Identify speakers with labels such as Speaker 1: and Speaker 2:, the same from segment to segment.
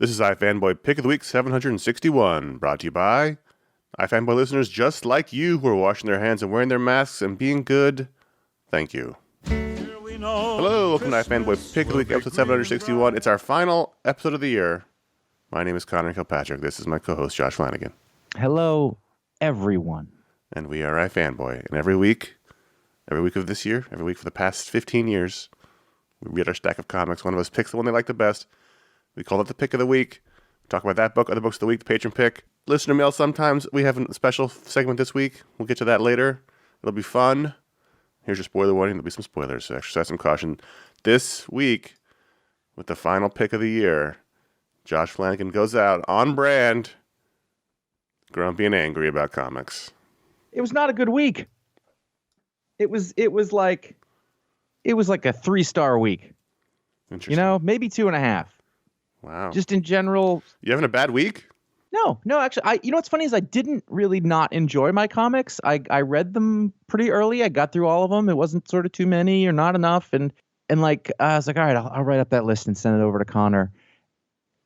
Speaker 1: This is iFanboy Pick of the Week 761, brought to you by iFanboy listeners just like you who are washing their hands and wearing their masks and being good. Thank you. Hello, welcome to iFanboy Pick of the Week, episode 761. It's our final episode of the year. My name is Connor Kilpatrick. This is my co-host, Josh Flanagan.
Speaker 2: Hello, everyone.
Speaker 1: And we are iFanboy. And every week of this year, every week for the past 15 years, we read our stack of comics. One of us picks the one they like the best. We call it the Pick of the Week. We talk about that book, other books of the week, the Patron Pick. Listener mail sometimes. We have a special segment this week. We'll get to that later. It'll be fun. Here's your spoiler warning. There'll be some spoilers, so exercise some caution. This week, with the final pick of the year, Josh Flanagan goes out on brand, grumpy and angry about comics.
Speaker 2: It was not a good week. It was like a 3-star week.
Speaker 1: Interesting.
Speaker 2: You know, maybe 2.5.
Speaker 1: Wow.
Speaker 2: Just in general.
Speaker 1: You having a bad week?
Speaker 2: No, actually, you know what's funny is I didn't really not enjoy my comics. I read them pretty early. I got through all of them. It wasn't sort of too many or not enough. And like, I was like, all right, I'll write up that list and send it over to Connor.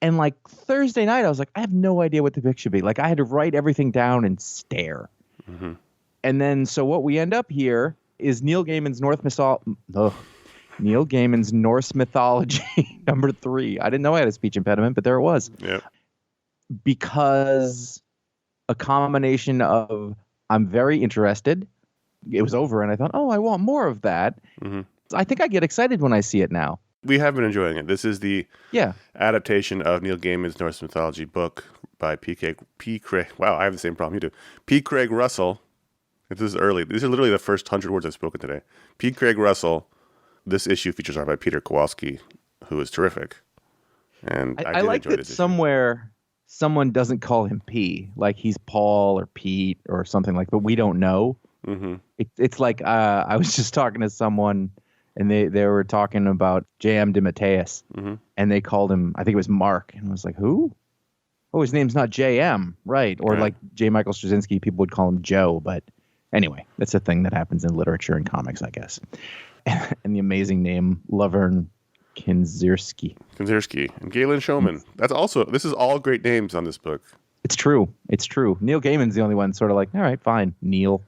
Speaker 2: And like Thursday night, I was like, I have no idea what the pick should be. Like I had to write everything down and stare.
Speaker 1: Mm-hmm.
Speaker 2: And then, so what we end up here is Neil Gaiman's Norse Mythology, number 3. I didn't know I had a speech impediment, but there it was.
Speaker 1: Yeah.
Speaker 2: Because a combination of I'm very interested, it was over, and I thought, oh, I want more of that.
Speaker 1: Mm-hmm.
Speaker 2: I think I get excited when I see it now.
Speaker 1: We have been enjoying it. This is the adaptation of Neil Gaiman's Norse Mythology book by P. Craig. Wow, I have the same problem you do. P. Craig Russell. This is early. These are literally the first 100 words I've spoken today. P. Craig Russell. This issue features art by Peter Kowalski, who is terrific. And I
Speaker 2: like that somewhere someone doesn't call him P, like he's Paul or Pete or something like that, but we don't know.
Speaker 1: Mm-hmm.
Speaker 2: It's like I was just talking to someone, and they were talking about J.M. DeMatteis,
Speaker 1: mm-hmm.
Speaker 2: and they called him, I think it was Mark, and I was like, who? Oh, his name's not J.M., right? Or like J. Michael Straczynski, people would call him Joe, but anyway, that's a thing that happens in literature and comics, I guess. And the amazing name, Laverne Kinzierski.
Speaker 1: And Galen Showman. This is all great names on this book.
Speaker 2: It's true. Neil Gaiman's the only one sort of like, all right, fine, Neil.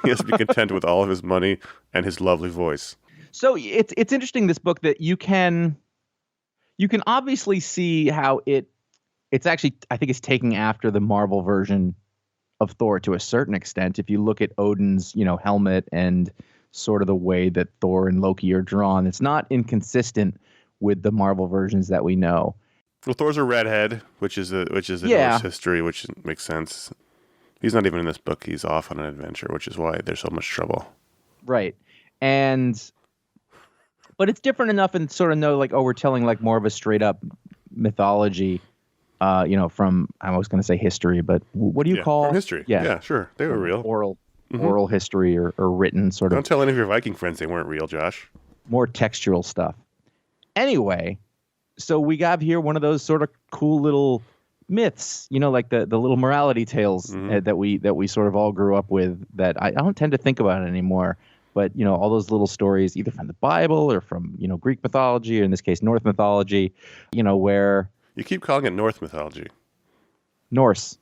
Speaker 1: He has to be content with all of his money and his lovely voice.
Speaker 2: So it's interesting, this book, that you can obviously see how it's actually, I think it's taking after the Marvel version of Thor to a certain extent. If you look at Odin's, helmet and sort of the way that Thor and Loki are drawn, it's not inconsistent with the Marvel versions that we know.
Speaker 1: Well, Thor's a redhead, which is the Norse history, which makes sense. He's not even in this book. He's off on an adventure, which is why there's so much trouble. Right.
Speaker 2: But it's different enough and sort of know, like, oh, we're telling like more of a straight up mythology, from, I was going to say history, but what do you call?
Speaker 1: From history. Yeah, sure. They were real.
Speaker 2: Oral history or written sort of.
Speaker 1: Don't tell any of your Viking friends they weren't real, Josh.
Speaker 2: More textural stuff. Anyway, so we got here one of those sort of cool little myths, like the little morality tales that we sort of all grew up with, that I don't tend to think about it anymore. But, all those little stories, either from the Bible or from, Greek mythology, or in this case, Norse mythology, where...
Speaker 1: You keep calling it Norse mythology.
Speaker 2: Norse.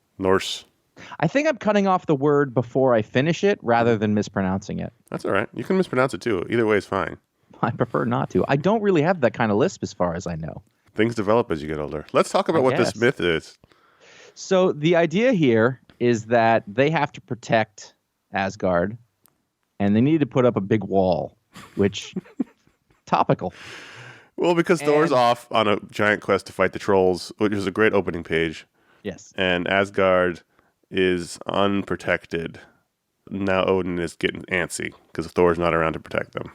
Speaker 2: I think I'm cutting off the word before I finish it rather than mispronouncing it.
Speaker 1: That's all right. You can mispronounce it too. Either way is fine.
Speaker 2: I prefer not to. I don't really have that kind of lisp as far as I know.
Speaker 1: Things develop as you get older. Let's talk about what this myth is.
Speaker 2: So the idea here is that they have to protect Asgard, and they need to put up a big wall, which topical.
Speaker 1: Well, because Thor's off on a giant quest to fight the trolls, which is a great opening page.
Speaker 2: Yes.
Speaker 1: And Asgard is unprotected. Now Odin is getting antsy because Thor's not around to protect them.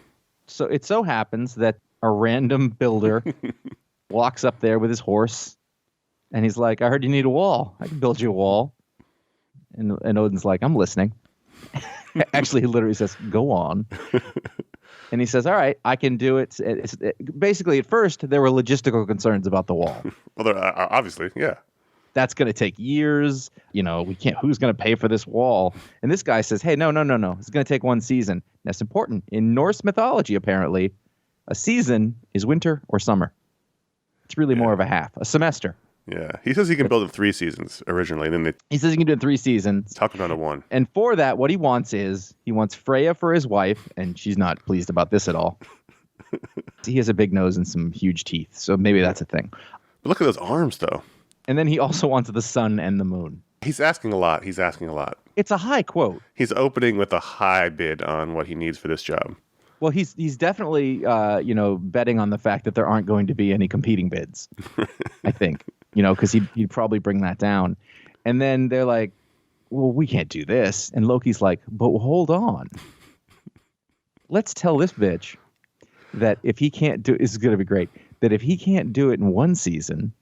Speaker 2: So it so happens that a random builder walks up there with his horse, and he's like, I heard you need a wall. I can build you a wall. And Odin's like, I'm listening. Actually, he literally says, go on. And he says, all right, I can do it. Basically, at first, there were logistical concerns about the wall.
Speaker 1: Well, obviously, yeah.
Speaker 2: That's going to take years. We can't. Who's going to pay for this wall? And this guy says, hey, no. It's going to take 1 season. That's important. In Norse mythology, apparently, a season is winter or summer. It's really more of a half, a semester.
Speaker 1: Yeah. He says he can build in 3 seasons originally. Then they
Speaker 2: He says he can do it in 3 seasons.
Speaker 1: talk him down to 1.
Speaker 2: And for that, what he wants Freya for his wife, and she's not pleased about this at all. He has a big nose and some huge teeth, so maybe that's a thing.
Speaker 1: But look at those arms, though.
Speaker 2: And then he also wants the sun and the moon.
Speaker 1: He's asking a lot.
Speaker 2: It's a high quote.
Speaker 1: He's opening with a high bid on what he needs for this job.
Speaker 2: Well, he's definitely betting on the fact that there aren't going to be any competing bids. I think, because he'd probably bring that down. And then they're like, well, we can't do this. And Loki's like, but hold on. Let's tell this bitch that if he can't do, this is going to be great, that if he can't do it in 1 season,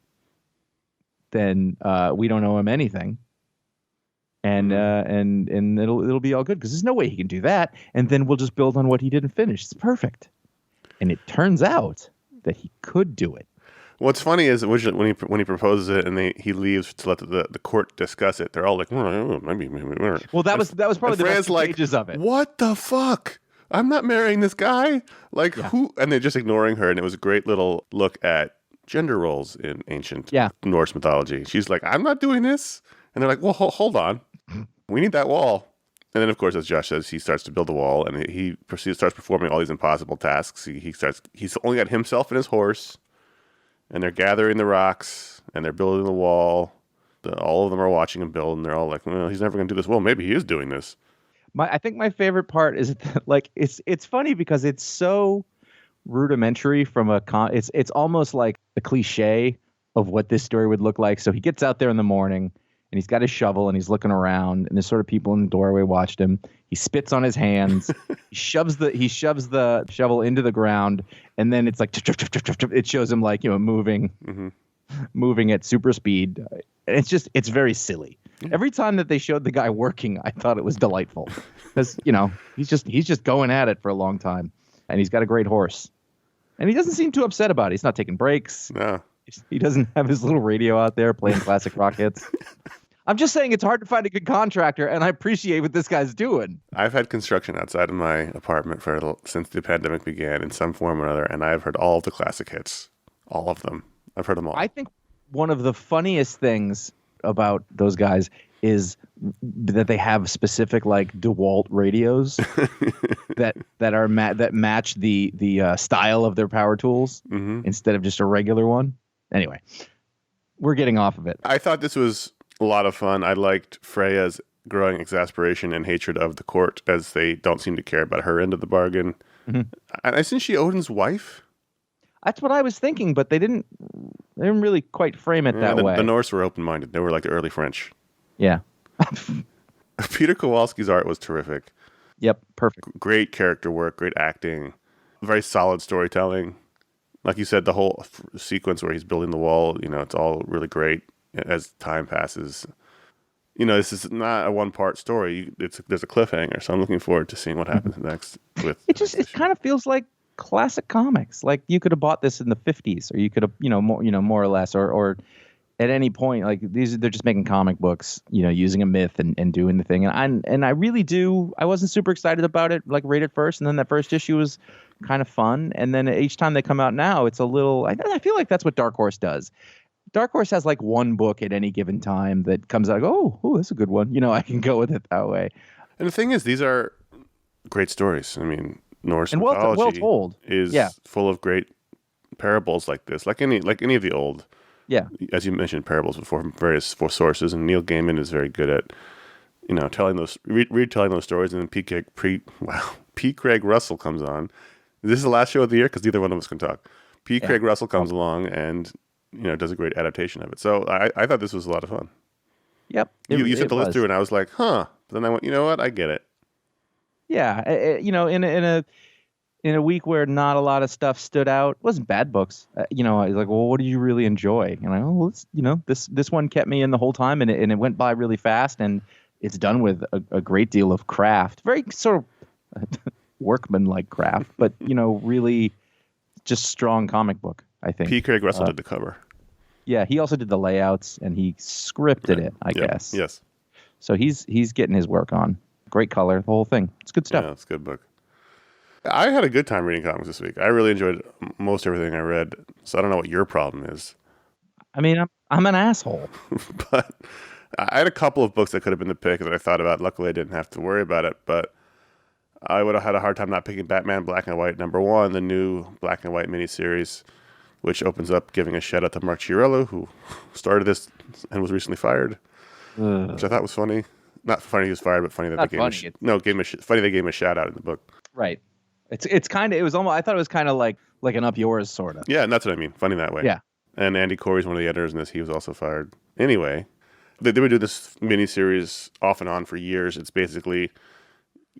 Speaker 2: then we don't owe him anything. And it'll be all good because there's no way he can do that. And then we'll just build on what he didn't finish. It's perfect. And it turns out that he could do it.
Speaker 1: What's funny is when he proposes it and he leaves to let the court discuss it, they're all like, maybe.
Speaker 2: Well, that was probably the best pages of it.
Speaker 1: What the fuck? I'm not marrying this guy. Like who? And they're just ignoring her. And it was a great little look at gender roles in ancient Norse mythology. She's like, I'm not doing this. And they're like, well, hold on. We need that wall. And then, of course, as Josh says, he starts to build the wall, and he starts performing all these impossible tasks. He's only got himself and his horse, and they're gathering the rocks, and they're building the wall. All of them are watching him build, and they're all like, well, he's never going to do this. Well, maybe he is doing this.
Speaker 2: I think my favorite part is that, like, it's funny because it's so rudimentary from it's almost like a cliche of what this story would look like. So he gets out there in the morning, and he's got his shovel and he's looking around, and there's sort of people in the doorway watched him. He spits on his hands. he shoves the shovel into the ground, and then it's like it shows him like moving at super speed. And it's very silly. Every time that they showed the guy working, I thought it was delightful because he's just going at it for a long time, and he's got a great horse, and he doesn't seem too upset about it. He's not taking breaks.
Speaker 1: No.
Speaker 2: He doesn't have his little radio out there playing classic rock hits. I'm just saying it's hard to find a good contractor, and I appreciate what this guy's doing.
Speaker 1: I've had construction outside of my apartment since the pandemic began in some form or another, and I've heard all of the classic hits. All of them. I've heard them all.
Speaker 2: I think one of the funniest things about those guys is that they have specific like DeWalt radios that match the style of their power tools instead of just a regular one. Anyway, we're getting off of it.
Speaker 1: I thought this was a lot of fun. I liked Freya's growing exasperation and hatred of the court as they don't seem to care about her end of the bargain. And isn't she Odin's wife?
Speaker 2: That's what I was thinking, but they didn't really quite frame it that way.
Speaker 1: The Norse were open-minded. They were like the early French.
Speaker 2: Yeah.
Speaker 1: Peter Kowalski's art was terrific.
Speaker 2: Yep, perfect.
Speaker 1: Great character work, great acting, very solid storytelling. Like you said, the whole sequence where he's building the wall, it's all really great as time passes. This is not a one-part story. There's a cliffhanger, so I'm looking forward to seeing what happens next. It
Speaker 2: kind of feels like classic comics. Like you could have bought this in the 50s, or you could have, more or less, or at any point, like they're just making comic books, using a myth and doing the thing. And I really do. I wasn't super excited about it, like right at first, and then that first issue was kind of fun. And then each time they come out now, it's a little. I feel like that's what Dark Horse does. Dark Horse has like one book at any given time that comes out. Oh, that's a good one. I can go with it that way.
Speaker 1: And the thing is, these are great stories. I mean, Norse
Speaker 2: and
Speaker 1: mythology
Speaker 2: well told.
Speaker 1: is full of great parables like this, like any of the old.
Speaker 2: Yeah,
Speaker 1: as you mentioned, parables from various sources, and Neil Gaiman is very good at, telling those, retelling those stories. And then P. Craig Russell comes on. This is the last show of the year because neither one of us can talk. Craig Russell comes along and does a great adaptation of it. So I thought this was a lot of fun.
Speaker 2: Yep,
Speaker 1: you sent the list through, and I was like, huh. But then I went, you know what? I get it.
Speaker 2: Yeah, in a week where not a lot of stuff stood out, it wasn't bad books. I was like, well, what did you really enjoy? And this one kept me in the whole time, and it went by really fast, and it's done with a great deal of craft, very sort of workman-like craft, but really just strong comic book. I think
Speaker 1: P. Craig Russell did the cover.
Speaker 2: Yeah, he also did the layouts, and he scripted it, I guess.
Speaker 1: Yes.
Speaker 2: So he's getting his work on. Great color, the whole thing. It's good stuff.
Speaker 1: Yeah, it's a good book. I had a good time reading comics this week. I really enjoyed most everything I read. So I don't know what your problem is.
Speaker 2: I mean, I'm an asshole.
Speaker 1: But I had a couple of books that could have been the pick that I thought about. Luckily, I didn't have to worry about it. But I would have had a hard time not picking Batman Black and White #1, the new Black and White miniseries, which opens up giving a shout out to Mark Chiarello, who started this and was recently fired, which I thought was funny. Not funny he was fired, but funny that they funny they gave him a shout out in the book.
Speaker 2: Right. It's kind of, it was almost, I thought it was kind of like an Up Yours sort of.
Speaker 1: Yeah, and that's what I mean. Funny that way.
Speaker 2: Yeah.
Speaker 1: And Andy Corey's one of the editors in this. He was also fired. Anyway, they would do this miniseries off and on for years. It's basically,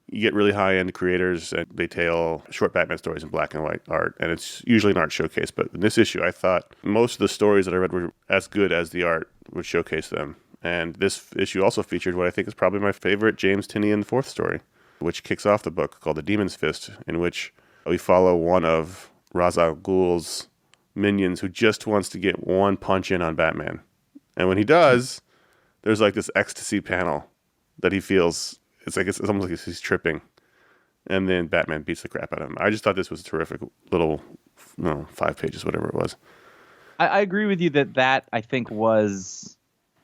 Speaker 1: you get really high-end creators, and they tell short Batman stories in black and white art, and it's usually an art showcase. But in this issue, I thought most of the stories that I read were as good as the art would showcase them. And this issue also featured what I think is probably my favorite James Tynion fourth story, which kicks off the book, called The Demon's Fist, in which we follow one of Ra's al Ghul's minions who just wants to get one punch in on Batman. And when he does, there's like this ecstasy panel that he feels, it's almost like he's tripping. And then Batman beats the crap out of him. I just thought this was a terrific little, 5 pages, whatever it was.
Speaker 2: I agree with you that I think was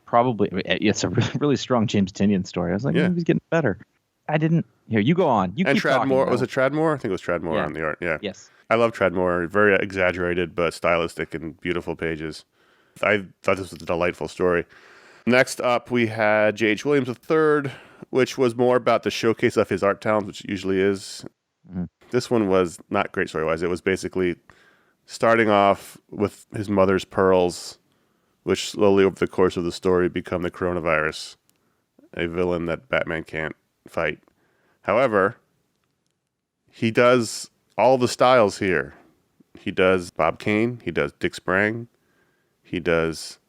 Speaker 2: probably, it's a really strong James Tynion story. I was like, he's getting better. I didn't. Here, you go on. You
Speaker 1: and
Speaker 2: keep talking.
Speaker 1: Tradmore, was it Tradmore? I think it was Tradmore on the art. Yeah.
Speaker 2: Yes.
Speaker 1: I love Tradmore. Very exaggerated, but stylistic and beautiful pages. I thought this was a delightful story. Next up, we had J.H. Williams III, which was more about the showcase of his art talents, which it usually is. Mm-hmm. This one was not great story-wise. It was basically starting off with his mother's pearls, which slowly over the course of the story become the coronavirus, a villain that Batman can't fight. However, he does all the styles here. He does Bob Kane, he does Dick Sprang, he does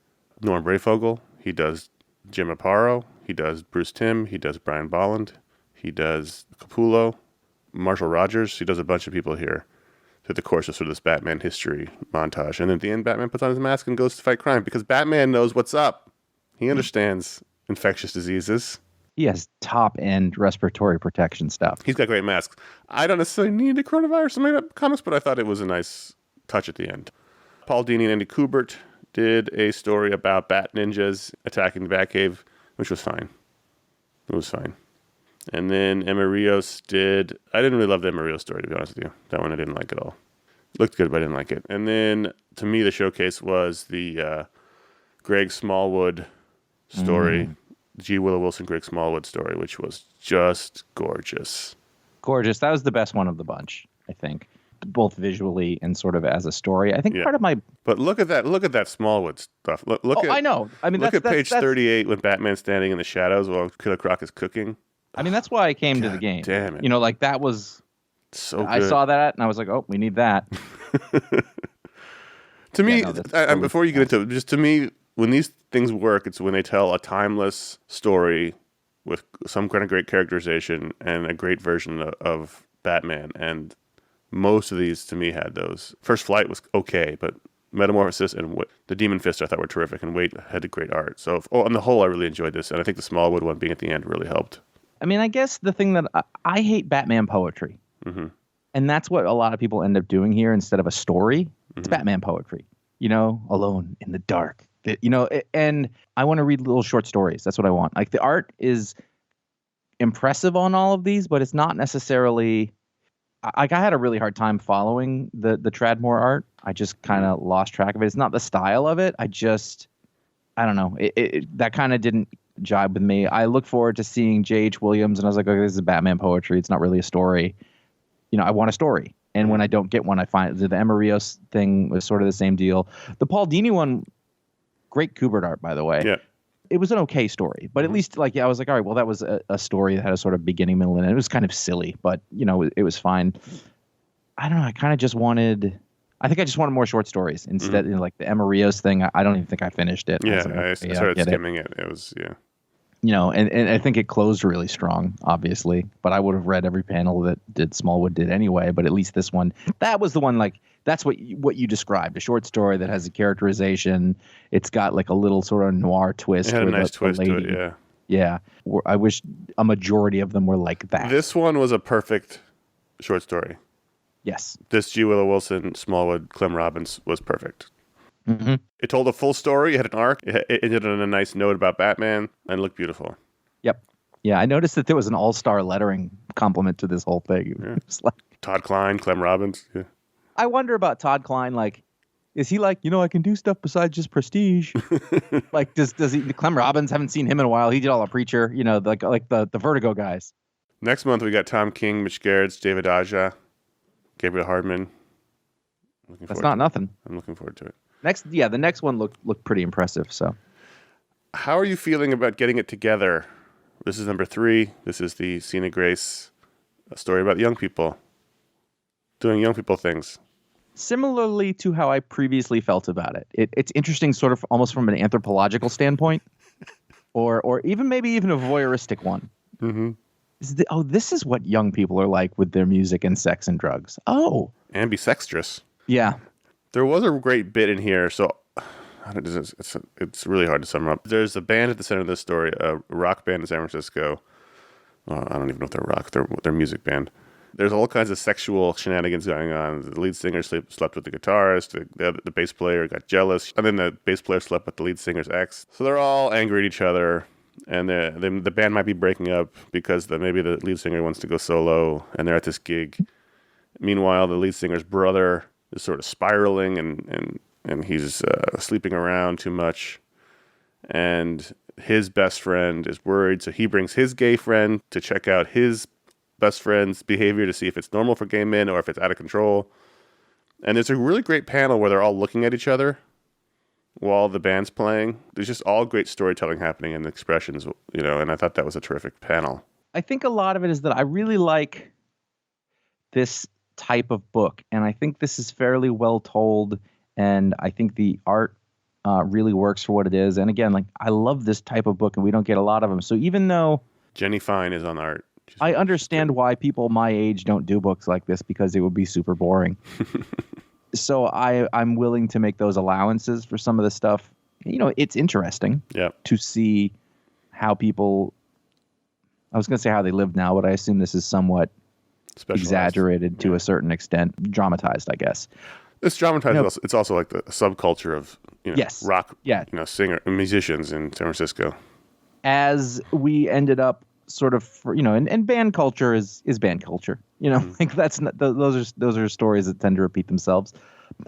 Speaker 1: Norm Brayfogle, he does Jim Aparo, he does Bruce Timm, he does Brian Bolland, he does Capullo, Marshall Rogers. He does a bunch of people here through the course of sort of this Batman history montage. And at the end, Batman puts on his mask and goes to fight crime because Batman knows what's up. He understands infectious diseases.
Speaker 2: He has top-end respiratory protection stuff.
Speaker 1: He's got great masks. I don't necessarily need a coronavirus in my comics, but I thought it was a nice touch at the end. Paul Dini and Andy Kubert did a story about bat ninjas attacking the Batcave, which was fine. It was fine. And then Emma Rios did... I didn't really love the Emma Rios story, to be honest with you. That one I didn't like at all. It looked good, but I didn't like it. And then, to me, the showcase was the Greg Smallwood story. G. Willow Wilson, Greg Smallwood story, which was just gorgeous.
Speaker 2: Gorgeous. That was the best one of the bunch, I think. Both visually and sort of as a story. I think part of my...
Speaker 1: But look at that. Look at that Smallwood stuff.
Speaker 2: I know. I mean,
Speaker 1: look at page 38 when Batman's standing in the shadows while Killer Croc is cooking.
Speaker 2: I mean, that's why I came to the game.
Speaker 1: Damn it.
Speaker 2: Like that was...
Speaker 1: So good.
Speaker 2: I saw that and I was like, oh, we need that.
Speaker 1: To me, before you get into it, just to me, when these things work, it's when they tell a timeless story with some kind of great characterization and a great version of Batman. And most of these, to me, had those. First Flight was okay, but Metamorphosis and the Demon Fist I thought were terrific, and Wait had great art. So on the whole, I really enjoyed this, and I think the Smallwood one being at the end really helped. I
Speaker 2: mean, I guess the thing that I hate Batman poetry. Mm-hmm. And that's what a lot of people end up doing here instead of a story. It's Batman poetry, alone in the dark. And I want to read little short stories. That's what I want. Like the art is impressive on all of these, but it's not necessarily. I had a really hard time following the Tradmore art. I just kind of lost track of it. It's not the style of it. I don't know. That kind of didn't jibe with me. I look forward to seeing J.H. Williams, and I was like, okay, this is Batman poetry. It's not really a story. I want a story. And when I don't get one, I find the Emma Rios thing was sort of the same deal. The Paul Dini one, great Kubert art, by the way. Yeah. It was an okay story, but at least I was like, all right, well, that was a story that had a sort of beginning, middle, and end. It was kind of silly, but it was fine. I don't know. I just wanted more short stories instead. Like the Emma Rios thing. I don't even think I finished it.
Speaker 1: Yeah, I started skimming it. It was
Speaker 2: and I think it closed really strong, obviously. But I would have read every panel that Smallwood did anyway. But at least this one, that was the one. Like that's what you described, a short story that has a characterization. It's got like a little sort of noir twist.
Speaker 1: It had a nice twist to it. Yeah.
Speaker 2: Yeah. I wish a majority of them were like that.
Speaker 1: This one was a perfect short story.
Speaker 2: Yes.
Speaker 1: This G. Willow Wilson, Smallwood, Clem Robbins was perfect.
Speaker 2: Mm-hmm.
Speaker 1: It told a full story. It had an arc. It ended on a nice note about Batman and looked beautiful.
Speaker 2: Yep. Yeah, I noticed that there was an all-star lettering compliment to this whole thing. It was like,
Speaker 1: Todd Klein, Clem Robbins. Yeah.
Speaker 2: I wonder about Todd Klein. Like, is he like, I can do stuff besides just prestige? Like, does he? Clem Robbins, haven't seen him in a while. He did all the Preacher, like the Vertigo guys.
Speaker 1: Next month we got Tom King, Mitch Gerrits, David Aja, Gabriel Hardman.
Speaker 2: That's not nothing.
Speaker 1: I'm looking forward to it.
Speaker 2: The next one looked pretty impressive. So,
Speaker 1: how are you feeling about getting it together? This is number 3. This is the Sina Grace, a story about young people doing young people things.
Speaker 2: Similarly to how I previously felt about it, it's interesting, sort of almost from an anthropological standpoint, or even a voyeuristic one.
Speaker 1: Mm-hmm.
Speaker 2: This is what young people are like with their music and sex and drugs. Oh,
Speaker 1: ambisextrous.
Speaker 2: Yeah.
Speaker 1: There was a great bit in here, so it's really hard to sum up. There's a band at the center of this story, a rock band in San Francisco. I don't even know if they're rock. They're music band. There's all kinds of sexual shenanigans going on. The lead singer slept with the guitarist. The bass player got jealous. And then the bass player slept with the lead singer's ex. So they're all angry at each other. And the band might be breaking up because maybe the lead singer wants to go solo. And they're at this gig. Meanwhile, the lead singer's brother is sort of spiraling and he's sleeping around too much. And his best friend is worried. So he brings his gay friend to check out his best friend's behavior to see if it's normal for gay men or if it's out of control. And there's a really great panel where they're all looking at each other while the band's playing. There's just all great storytelling happening and expressions, and I thought that was a terrific panel.
Speaker 2: I think a lot of it is that I really like this type of book, and I think this is fairly well told, and I think the art really works for what it is. And again, I love this type of book, and we don't get a lot of them. So even though
Speaker 1: Jenny Fine is on art,
Speaker 2: I understand why people my age don't do books like this, because it would be super boring. So I'm willing to make those allowances for some of the stuff. It's interesting to see how people, I was going to say how they live now, but I assume this is somewhat exaggerated to a certain extent, dramatized, I guess.
Speaker 1: It's dramatized. It's also like the subculture of rock, singer and musicians in San Francisco.
Speaker 2: As we ended up sort of, and band culture is band culture. That's not, those are stories that tend to repeat themselves.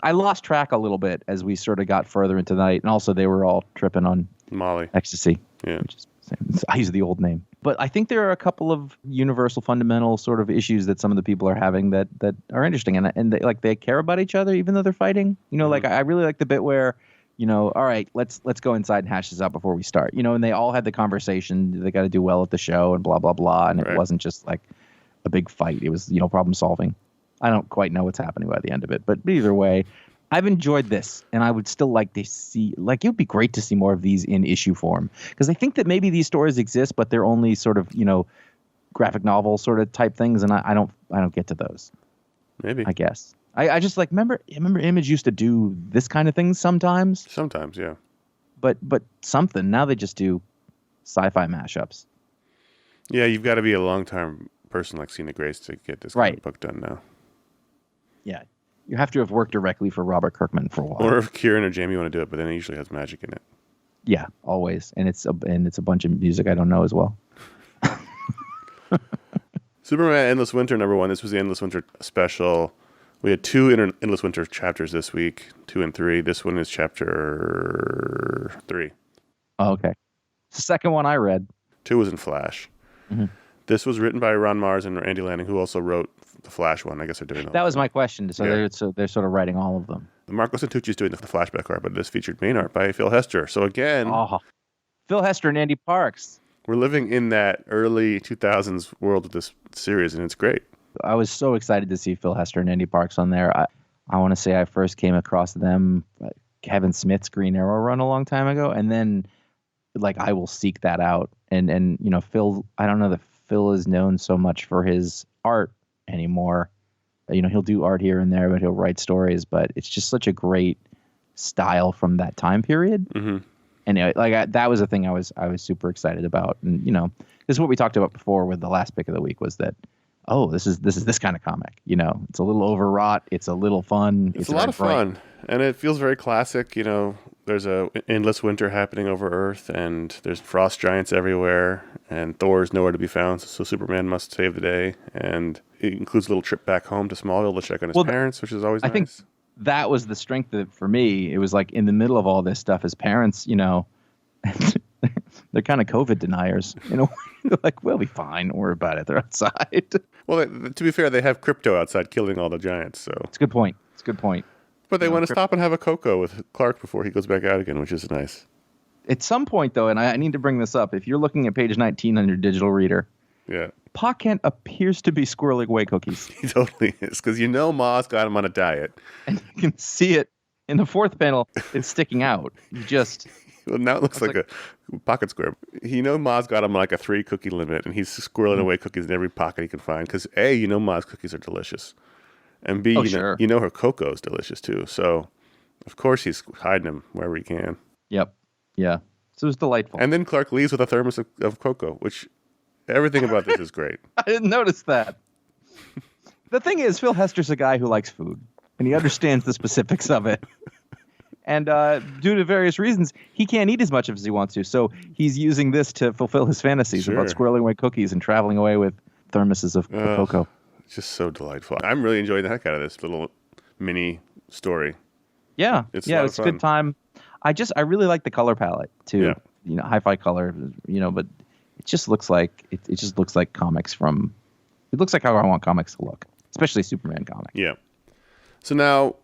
Speaker 2: I lost track a little bit as we sort of got further into the night, and also they were all tripping on
Speaker 1: Molly,
Speaker 2: ecstasy.
Speaker 1: Yeah,
Speaker 2: which is, I use the old name, but I think there are a couple of universal, fundamental sort of issues that some of the people are having that are interesting, and they care about each other even though they're fighting. I really like the bit where, all right, let's go inside and hash this out before we start. And they all had the conversation. They got to do well at the show and blah blah blah, and it wasn't just like a big fight. It was problem solving. I don't quite know what's happening by the end of it, but either way, I've enjoyed this, and I would still like to see, it would be great to see more of these in issue form, because I think that maybe these stories exist, but they're only sort of graphic novel sort of type things, and I don't get to those.
Speaker 1: Maybe,
Speaker 2: I guess I just remember Image used to do this kind of thing sometimes.
Speaker 1: Sometimes, yeah.
Speaker 2: But something now they just do sci-fi mashups.
Speaker 1: Yeah, you've got to be a long-time person like Sina Grace to get this kind of book done now.
Speaker 2: Yeah, you have to have worked directly for Robert Kirkman for a while.
Speaker 1: Or if Kieran or Jamie want to do it, but then it usually has magic in it.
Speaker 2: Yeah, always, and it's a bunch of music I don't know as well.
Speaker 1: Superman Endless Winter #1. This was the Endless Winter special. We had 2 Endless Winter chapters this week, 2 and 3. This one is chapter 3.
Speaker 2: Oh, okay. It's the second one I read.
Speaker 1: 2 was in Flash. Mm-hmm. This was written by Ron Mars and Andy Lanning, who also wrote the Flash one. I guess they're doing
Speaker 2: that. Was my question. So they're sort of writing all of them.
Speaker 1: Marco Santucci is doing the flashback art, but this featured main art by Phil Hester. So again,
Speaker 2: Phil Hester and Andy Parks.
Speaker 1: We're living in that early 2000s world of this series, and it's great.
Speaker 2: I was so excited to see Phil Hester and Andy Parks on there. I want to say I first came across them, Kevin Smith's Green Arrow run a long time ago, and then I will seek that out. And Phil, I don't know that Phil is known so much for his art anymore. He'll do art here and there, but he'll write stories. But it's just such a great style from that time period. Mm-hmm. And that was a thing I was super excited about. And this is what we talked about before with the last pick of the week, was that oh, this is this kind of comic. It's a little overwrought. It's a little fun.
Speaker 1: It's a lot of fun, and it feels very classic. There's a endless winter happening over Earth, and there's frost giants everywhere, and Thor's nowhere to be found, so Superman must save the day. And it includes a little trip back home to Smallville to check on his parents, which is always nice.
Speaker 2: I think that was the strength of it for me. It was like in the middle of all this stuff, his parents, they're kind of COVID deniers. They're like, we'll be fine. Don't worry about it. They're outside.
Speaker 1: Well, to be fair, they have Crypto outside killing all the giants, so
Speaker 2: it's a good point.
Speaker 1: But they want to stop and have a cocoa with Clark before he goes back out again, which is nice.
Speaker 2: At some point, though, and I need to bring this up, if you're looking at page 19 on your digital reader,
Speaker 1: yeah,
Speaker 2: Pa Kent appears to be squirreling away cookies.
Speaker 1: He totally is, because Ma's got him on a diet.
Speaker 2: And you can see it in the fourth panel. It's sticking out.
Speaker 1: Well, now it looks like a pocket square. Ma's got him like a 3-cookie limit, and he's squirreling away cookies in every pocket he can find, because A, Ma's cookies are delicious. And B,
Speaker 2: sure.
Speaker 1: Her cocoa is delicious too. So, of course, he's hiding them wherever he can.
Speaker 2: Yep. Yeah. So it was delightful.
Speaker 1: And then Clark leaves with a thermos of cocoa, which everything about this is great.
Speaker 2: I didn't notice that. The thing is, Phil Hester's a guy who likes food, and he understands the specifics of it. And due to various reasons, he can't eat as much as he wants to. So he's using this to fulfill his fantasies about squirreling away cookies and traveling away with thermoses of cocoa.
Speaker 1: Just so delightful. I'm really enjoying the heck out of this little mini story.
Speaker 2: Yeah, it's a good time. I really like the color palette too. Yeah. Hi-fi color. But it just looks like it just looks like comics from. It looks like how I want comics to look, especially Superman comics.
Speaker 1: Yeah. So now,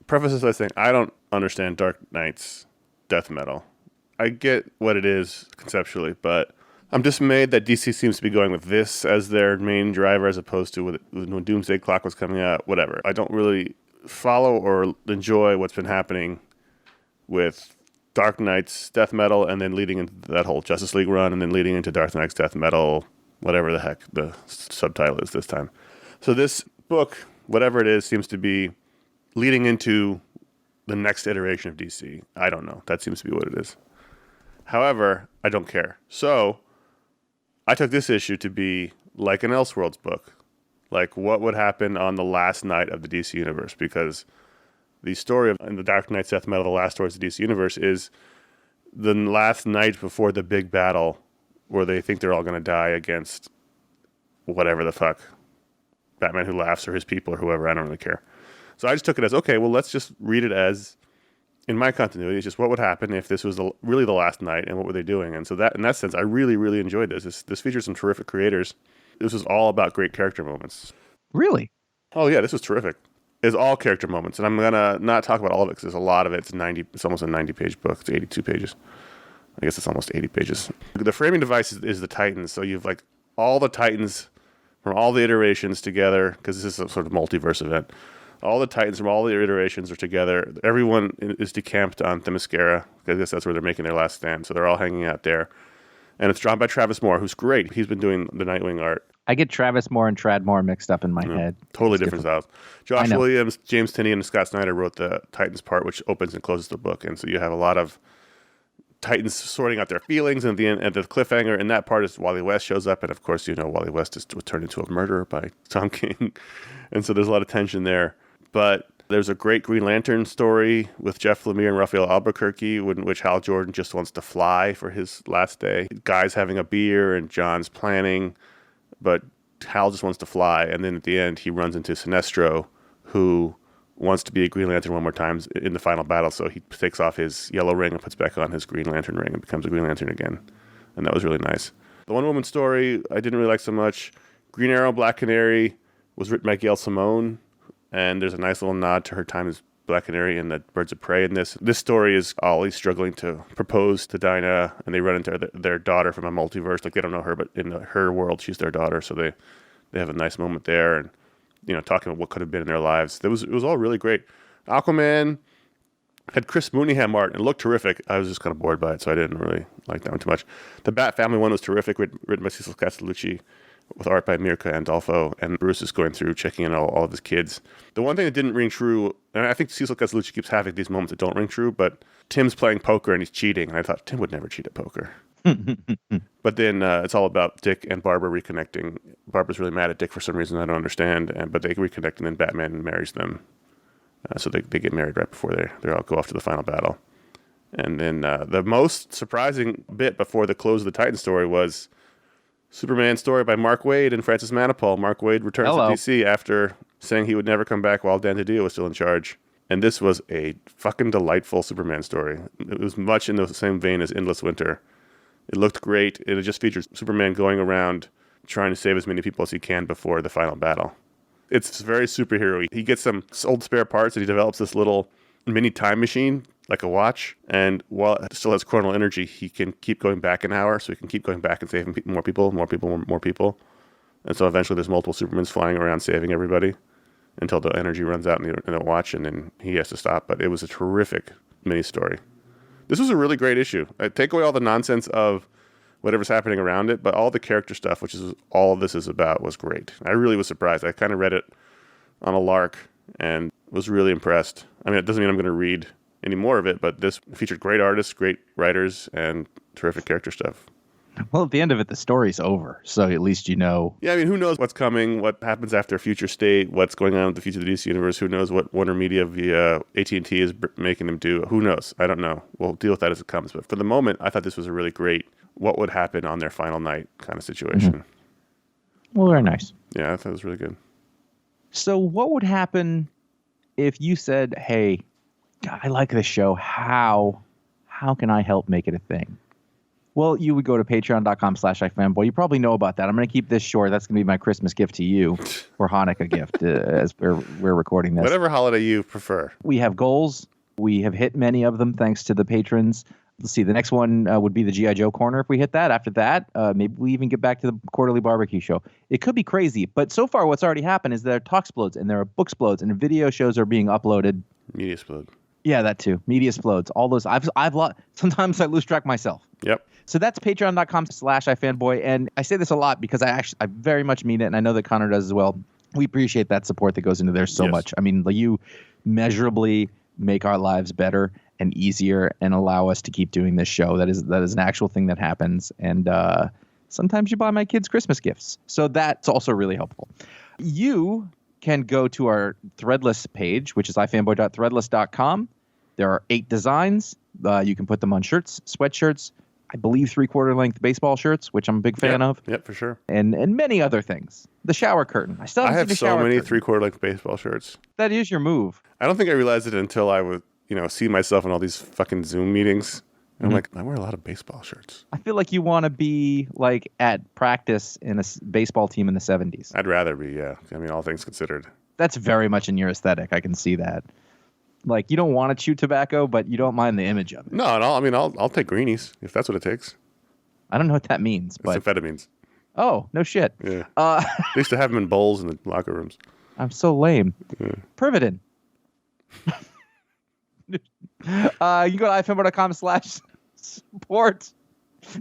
Speaker 1: preface this by saying I don't understand Dark Knight's death metal. I get what it is conceptually, but I'm dismayed that DC seems to be going with this as their main driver as opposed to when Doomsday Clock was coming out, whatever. I don't really follow or enjoy what's been happening with Dark Knight's death metal and then leading into that whole Justice League run and then leading into Dark Knight's death metal, whatever the heck the subtitle is this time. So this book, whatever it is, seems to be leading into the next iteration of DC. I don't know. That seems to be what it is. However, I don't care. So I took this issue to be like an Elseworlds book. Like what would happen on the last night of the DC universe, because the story of the Dark Knight's death metal, the last stories of the DC universe, is the last night before the big battle where they think they're all going to die against whatever the fuck. Batman Who Laughs or his people or whoever. I don't really care. So I just took it as, okay, well, let's just read it as, in my continuity, it's just what would happen if this was really the last night and what were they doing? And so that, in that sense, I really, really enjoyed this. This features some terrific creators. This was all about great character moments.
Speaker 2: Really?
Speaker 1: Oh, yeah, this was terrific. It's all character moments. And I'm going to not talk about all of it because there's a lot of it. It's almost a 90-page book. It's 82 pages. I guess it's almost 80 pages. The framing device is the Titans. So you've like all the Titans from all the iterations together, because this is a sort of multiverse event. All the Titans from all the iterations are together. Everyone is decamped on Themyscira, because I guess that's where they're making their last stand. So they're all hanging out there. And it's drawn by Travis Moore, who's great. He's been doing the Nightwing art.
Speaker 2: I get Travis Moore and Trad Moore mixed up in my head.
Speaker 1: Totally different styles. Josh Williams, James Tinney, and Scott Snyder wrote the Titans part, which opens and closes the book. And so you have a lot of Titans sorting out their feelings, and at the end, at the cliffhanger, and that part is Wally West shows up, and of course, Wally West was turned into a murderer by Tom King. And so there's a lot of tension there. But there's a great Green Lantern story with Jeff Lemire and Raphael Albuquerque, in which Hal Jordan just wants to fly for his last day. Guy's having a beer, and John's planning, but Hal just wants to fly. And then at the end, he runs into Sinestro, who wants to be a Green Lantern one more time in the final battle. So he takes off his yellow ring and puts back on his Green Lantern ring and becomes a Green Lantern again. And that was really nice. The Wonder Woman story, I didn't really like so much. Green Arrow, Black Canary was written by Gail Simone. And there's a nice little nod to her time as Black Canary in the Birds of Prey in this. This story is Ollie struggling to propose to Dinah, and they run into their daughter from a multiverse. Like, they don't know her, but in her world, she's their daughter. So they have a nice moment there, and talking about what could have been in their lives. It was all really great. Aquaman had Chris Mooneyham art and it looked terrific. I was just kind of bored by it, so I didn't really like that one too much. The Bat Family one was terrific, written by Cecil Castellucci, with art by Mirka Andolfo, and Bruce is going through checking in all of his kids. The one thing that didn't ring true, and I think Cecil Castellucci keeps having these moments that don't ring true, but Tim's playing poker and he's cheating, and I thought Tim would never cheat at poker. But then it's all about Dick and Barbara reconnecting. Barbara's really mad at Dick for some reason I don't understand, but they reconnect, and then Batman marries them. So they get married right before they all go off to the final battle. And then the most surprising bit before the close of the Titan story was Superman story by Mark Waid and Francis Manapul. Mark Waid returns to DC after saying he would never come back while Dan DiDio was still in charge. And this was a fucking delightful Superman story. It was much in the same vein as Endless Winter. It looked great. It just featured Superman going around trying to save as many people as he can before the final battle. It's very superhero-y. He gets some old spare parts and he develops this little mini time machine, like a watch. And while it still has chronal energy, he can keep going back an hour, so he can keep going back and saving more people. And so eventually there's multiple Supermans flying around saving everybody until the energy runs out in the watch, and then he has to stop. But it was a terrific mini story. This was a really great issue. Take away all the nonsense of whatever's happening around it, but all the character stuff, which is all this is about, was great. I really was surprised. I kind of read it on a lark and was really impressed. I mean, it doesn't mean I'm going to read any more of it, but this featured great artists, great writers, and terrific character stuff.
Speaker 2: Well, at the end of it, the story's over, so at least you know.
Speaker 1: Yeah, I mean, who knows what's coming, what happens after Future State, what's going on with the future of the DC Universe, who knows what Warner Media via AT&T is making them do. Who knows? I don't know. We'll deal with that as it comes. But for the moment, I thought this was a really great what would happen on their final night kind of situation.
Speaker 2: Mm-hmm. Well, very nice.
Speaker 1: Yeah, I thought it was really good.
Speaker 2: So what would happen if you said, hey, I like this show. How can I help make it a thing? Well, you would go to patreon.com/iFanboy. You probably know about that. I'm going to keep this short. That's going to be my Christmas gift to you, or Hanukkah gift, as we're recording this.
Speaker 1: Whatever holiday you prefer.
Speaker 2: We have goals. We have hit many of them thanks to the patrons. Let's see. The next one would be the G.I. Joe Corner if we hit that. After that, maybe we even get back to the quarterly barbecue show. It could be crazy. But so far, what's already happened is there are talk explodes and there are book explodes and video shows are being uploaded.
Speaker 1: Media explode.
Speaker 2: Yeah, that too. Media explodes. All those. I've lost. Sometimes I lose track myself.
Speaker 1: Yep.
Speaker 2: So that's patreon.com/iFanboy. And I say this a lot because I very much mean it. And I know that Connor does as well. We appreciate that support that goes into there so much. I mean, you measurably make our lives better and easier and allow us to keep doing this show. That is an actual thing that happens. And sometimes you buy my kids Christmas gifts. So that's also really helpful. You can go to our Threadless page, which is ifanboy.threadless.com. There are 8 designs. You can put them on shirts, sweatshirts, I believe 3/4 length baseball shirts, which I'm a big fan of.
Speaker 1: Yep, for sure.
Speaker 2: And many other things. The shower curtain. I
Speaker 1: have so many 3/4 length baseball shirts.
Speaker 2: That is your move.
Speaker 1: I don't think I realized it until I would, see myself in all these fucking Zoom meetings. And I'm like, I wear a lot of baseball shirts.
Speaker 2: I feel like you want to be like at practice in a baseball team in the 70s.
Speaker 1: I'd rather be, yeah. I mean, all things considered.
Speaker 2: That's very much in your aesthetic. I can see that. Like, you don't want to chew tobacco, but you don't mind the image of it.
Speaker 1: No, I'll take greenies if that's what it takes.
Speaker 2: I don't know what that means, but
Speaker 1: it's amphetamines.
Speaker 2: Oh, no shit.
Speaker 1: Yeah. They used to have them in bowls in the locker rooms.
Speaker 2: I'm so lame.
Speaker 1: Yeah.
Speaker 2: Pervitin. You can go to ifanboy.com/support.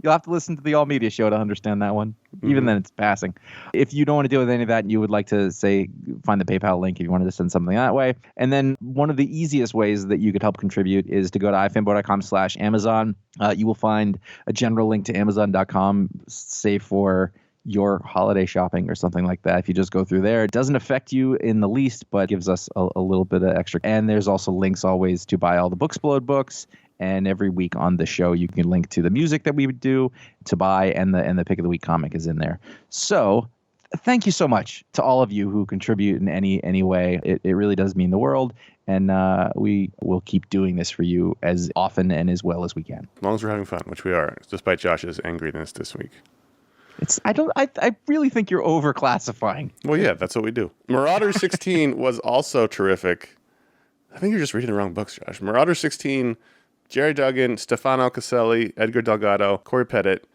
Speaker 2: You'll have to listen to the All Media show to understand that one. Even then, it's passing. If you don't want to deal with any of that and you would like to, say, find the PayPal link if you wanted to send something that way. And then one of the easiest ways that you could help contribute is to go to ifanboy.com/Amazon. You will find a general link to Amazon.com, say for your holiday shopping or something like that. If you just go through there, it doesn't affect you in the least, but gives us a little bit of extra. And there's also links always to buy all the Booksplode books. And every week on the show, you can link to the music that we would do to buy, and the Pick of the Week comic is in there. So thank you so much to all of you who contribute in any way. It really does mean the world. And we will keep doing this for you as often and as well as we can.
Speaker 1: As long as we're having fun, which we are, despite Josh's angriness this week.
Speaker 2: I really think you're overclassifying.
Speaker 1: Well, yeah, that's what we do. Marauders 16 was also terrific. I think you're just reading the wrong books, Josh. Marauders 16, Jerry Duggan, Stefano Caselli, Edgar Delgado, Corey Pettit.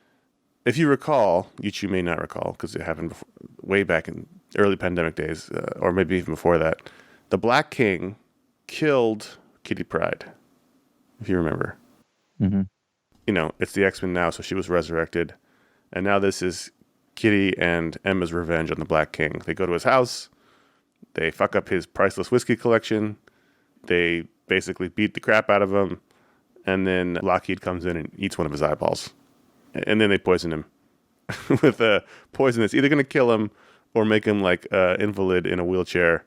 Speaker 1: If you recall, which you may not recall because it happened way back in early pandemic days, or maybe even before that, the Black King killed Kitty Pryde, if you remember.
Speaker 2: Mm-hmm.
Speaker 1: It's the X-Men now, so she was resurrected. And now this is Kitty and Emma's revenge on the Black King. They go to his house. They fuck up his priceless whiskey collection. They basically beat the crap out of him. And then Lockheed comes in and eats one of his eyeballs. And then they poison him with a poison that's either going to kill him or make him like an invalid in a wheelchair.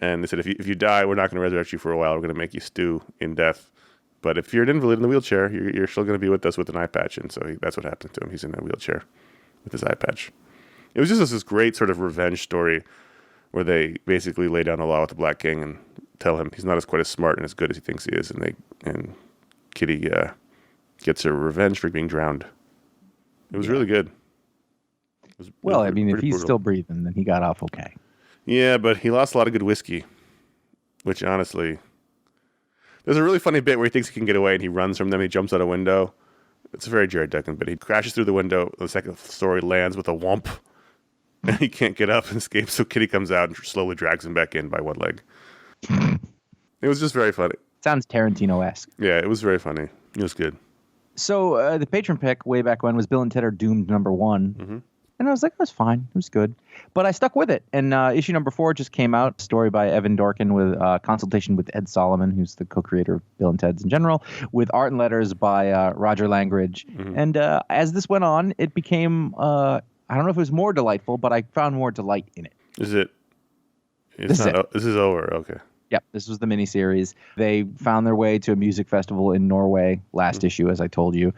Speaker 1: And they said, if you die, we're not going to resurrect you for a while. We're going to make you stew in death. But if you're an invalid in the wheelchair, you're still going to be with us with an eye patch. And so that's what happened to him. He's in a wheelchair with his eye patch. It was just this great sort of revenge story where they basically lay down the law with the Black King and tell him he's not quite as smart and as good as he thinks he is. And Kitty gets her revenge for being drowned. It was really good. If
Speaker 2: he's still breathing, then he got off okay.
Speaker 1: Yeah, but he lost a lot of good whiskey, which honestly... There's a really funny bit where he thinks he can get away and he runs from them. He jumps out a window. It's a very Jared Declan bit. He crashes through the window. The second story lands with a whomp. And he can't get up and escape. So Kitty comes out and slowly drags him back in by one leg. It was just very funny.
Speaker 2: Sounds Tarantino-esque.
Speaker 1: Yeah, it was very funny. It was good.
Speaker 2: So the patron pick way back when was Bill and Ted Are Doomed #1. Mm-hmm. And I was like, it was fine. It was good. But I stuck with it. And issue number 4 just came out. Story by Evan Dorkin with consultation with Ed Solomon, who's the co-creator of Bill and Ted's in general, with art and letters by Roger Langridge. Mm-hmm. And as this went on, it became, I don't know if it was more delightful, but I found more delight in it.
Speaker 1: Is it? This is over. Okay.
Speaker 2: Yep, this was the miniseries. They found their way to a music festival in Norway last issue, as I told you,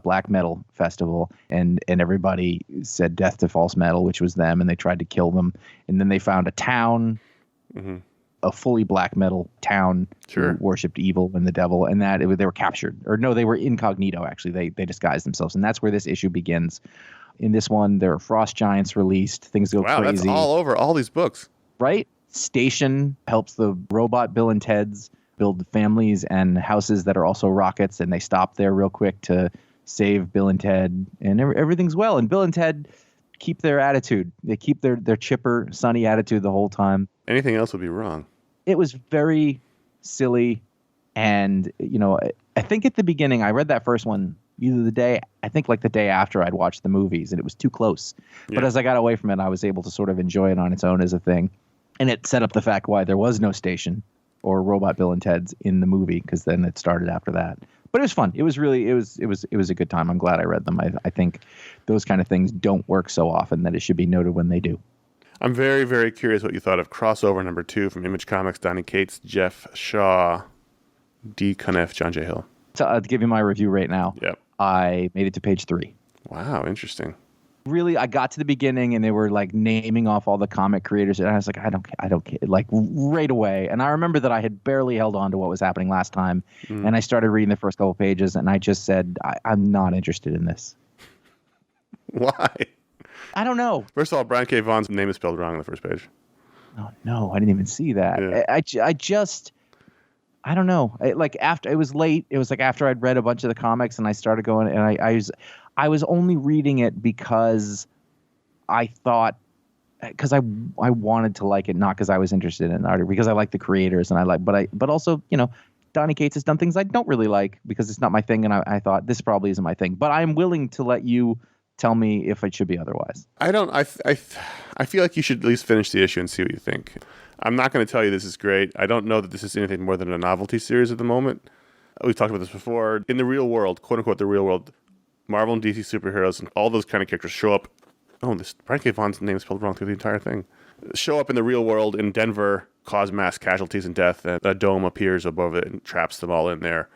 Speaker 2: black metal festival, and everybody said death to false metal, which was them, and they tried to kill them. And then they found a town, a fully black metal town, who worshipped evil and the devil, and they were captured. Or no, they were incognito, actually. They disguised themselves, and that's where this issue begins. In this one, there are frost giants released. Things go crazy.
Speaker 1: Wow, that's all over all these books.
Speaker 2: Right? Station helps the robot Bill and Ted's build families and houses that are also rockets, and they stop there real quick to save Bill and Ted, and everything's well. And Bill and Ted keep their attitude. They keep their chipper, sunny attitude the whole time.
Speaker 1: Anything else would be wrong. It
Speaker 2: was very silly, and I think at the beginning I read that first one either the day after I'd watched the movies, and it was too close. Yeah. But as I got away from it, I was able to sort of enjoy it on its own as a thing. And it set up the fact why there was no station or Robot Bill and Ted's in the movie, because then it started after that. But it was fun. It was a good time. I'm glad I read them. I think those kind of things don't work so often that it should be noted when they do.
Speaker 1: I'm very, very curious what you thought of crossover number 2 from Image Comics, Donny Cates, Jeff Shaw, D. Cunniff, John J. Hill.
Speaker 2: So I'll give you my review right now.
Speaker 1: Yep.
Speaker 2: I made it to page 3.
Speaker 1: Wow, interesting.
Speaker 2: Really, I got to the beginning and they were like naming off all the comic creators, and I was like, I don't care, like right away. And I remember that I had barely held on to what was happening last time, and I started reading the first couple pages, and I just said, I'm not interested in this.
Speaker 1: Why?
Speaker 2: I don't know.
Speaker 1: First of all, Brian K. Vaughan's name is spelled wrong on the first page.
Speaker 2: Oh no, I didn't even see that.
Speaker 1: Yeah.
Speaker 2: I don't know. It was late. It was like after I'd read a bunch of the comics, and I started going, and I was only reading it because I thought, because I wanted to like it, not because I was interested in art, because I like the creators, and but also, Donny Cates has done things I don't really like because it's not my thing, and I thought this probably isn't my thing. But I'm willing to let you tell me if it should be otherwise.
Speaker 1: I feel like you should at least finish the issue and see what you think. I'm not going to tell you this is great. I don't know that this is anything more than a novelty series at the moment. We've talked about this before. In the real world, quote unquote, the real world, Marvel and DC superheroes and all those kind of characters show up. Oh, this Brian K. Vaughan's name is spelled wrong through the entire thing. Show up in the real world in Denver, cause mass casualties and death, and a dome appears above it and traps them all in there.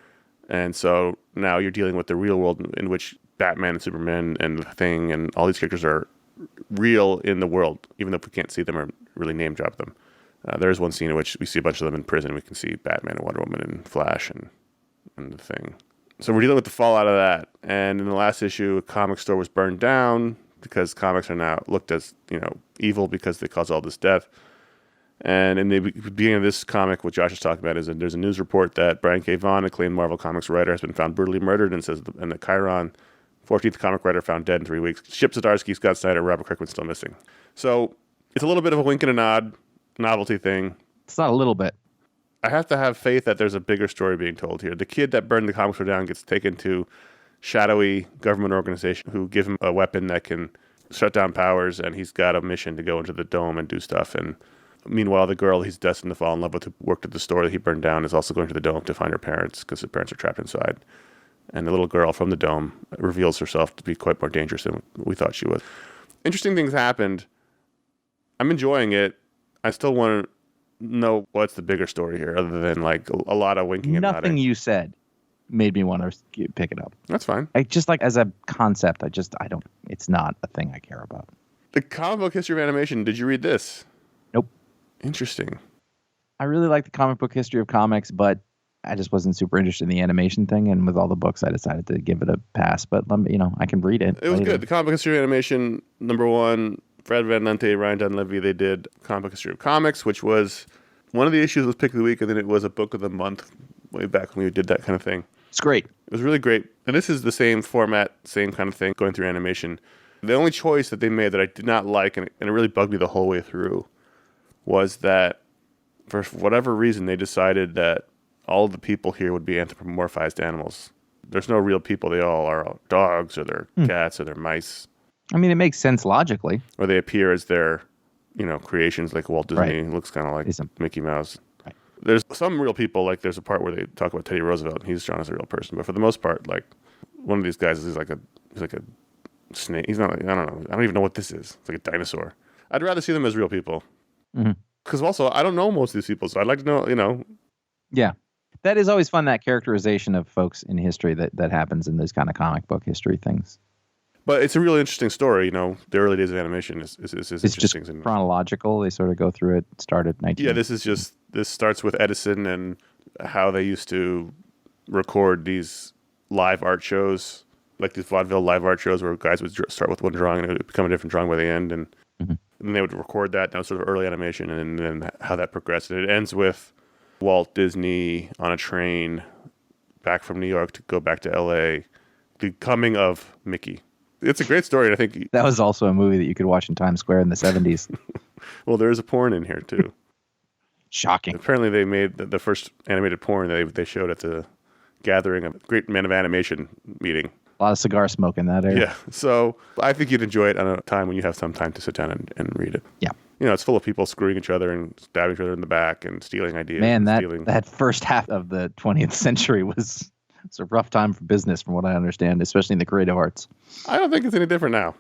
Speaker 1: And so now you're dealing with the real world in which Batman and Superman and the Thing and all these characters are real in the world, even though we can't see them or really name drop them. There is one scene in which we see a bunch of them in prison. We can see Batman and Wonder Woman and Flash and the Thing. So we're dealing with the fallout of that. And in the last issue, a comic store was burned down because comics are now looked as, evil because they cause all this death. And in the beginning of this comic, what Josh is talking about is that there's a news report that Brian K. Vaughan, acclaimed Marvel Comics writer, has been found brutally murdered, and says and the Chiron, 14th comic writer, found dead in 3 weeks. Chip Zdarsky, Scott Snyder, Robert Kirkman still missing. So it's a little bit of a wink and a nod novelty thing.
Speaker 2: It's not a little bit.
Speaker 1: I have to have faith that there's a bigger story being told here. The kid that burned the comic store down gets taken to shadowy government organization who give him a weapon that can shut down powers, and he's got a mission to go into the dome and do stuff. And meanwhile, the girl he's destined to fall in love with who worked at the store that he burned down is also going to the dome to find her parents because her parents are trapped inside. And the little girl from the dome reveals herself to be quite more dangerous than we thought she was. Interesting things happened. I'm enjoying it. I still want to know what's the bigger story here, other than like a lot of winking and nodding.
Speaker 2: Nothing you said made me want to pick it up.
Speaker 1: That's fine.
Speaker 2: I just like as a concept, I don't, it's not a thing I care about.
Speaker 1: The comic book history of animation, did you read this?
Speaker 2: Nope.
Speaker 1: Interesting.
Speaker 2: I really like the comic book history of comics, but I just wasn't super interested in the animation thing. And with all the books, I decided to give it a pass. But, I can read it.
Speaker 1: It was good. The comic book history of animation, #1, Fred Van Lente, Ryan Dunleavy, they did comic book history of comics, which was one of the issues was Pick of the Week, and then it was a book of the month way back when we did that kind of thing.
Speaker 2: It's great.
Speaker 1: It was really great. And this is the same format, same kind of thing, going through animation. The only choice that they made that I did not like, and it really bugged me the whole way through, was that for whatever reason, they decided that all of the people here would be anthropomorphized animals. There's no real people. They all are dogs, or they're cats, or they're mice.
Speaker 2: I mean, it makes sense logically.
Speaker 1: Or they appear as their, creations, like Walt Disney. Right. Looks kind of like Mickey Mouse. Right. There's some real people, like there's a part where they talk about Teddy Roosevelt, and he's drawn as a real person. But for the most part, like one of these guys is like a snake. He's not like, I don't know. I don't even know what this is. It's like a dinosaur. I'd rather see them as real people. Because also, I don't know most of these people, so I'd like to know,
Speaker 2: Yeah. That is always fun, that characterization of folks in history that happens in those kind of comic book history things.
Speaker 1: But it's a really interesting story, The early days of animation is
Speaker 2: it's
Speaker 1: interesting.
Speaker 2: Just chronological. They sort of go through it, started 19...
Speaker 1: Yeah, this starts with Edison and how they used to record these live art shows, like these vaudeville live art shows where guys would start with one drawing and it would become a different drawing by the end. And then they would record that. That was sort of early animation, and then how that progressed. And it ends with Walt Disney on a train back from New York to go back to L.A., the coming of Mickey. It's a great story, and I think...
Speaker 2: That was also a movie that you could watch in Times Square in the 70s.
Speaker 1: Well, there is a porn in here, too.
Speaker 2: Shocking.
Speaker 1: Apparently, they made the first animated porn they showed at the gathering of Great Men of Animation meeting.
Speaker 2: A lot of cigar smoke in that area.
Speaker 1: Yeah, so I think you'd enjoy it on a time when you have some time to sit down and read it.
Speaker 2: Yeah.
Speaker 1: It's full of people screwing each other and stabbing each other in the back and stealing ideas.
Speaker 2: Man, that first half of the 20th century was a rough time for business, from what I understand, especially in the creative arts.
Speaker 1: I don't think it's any different now.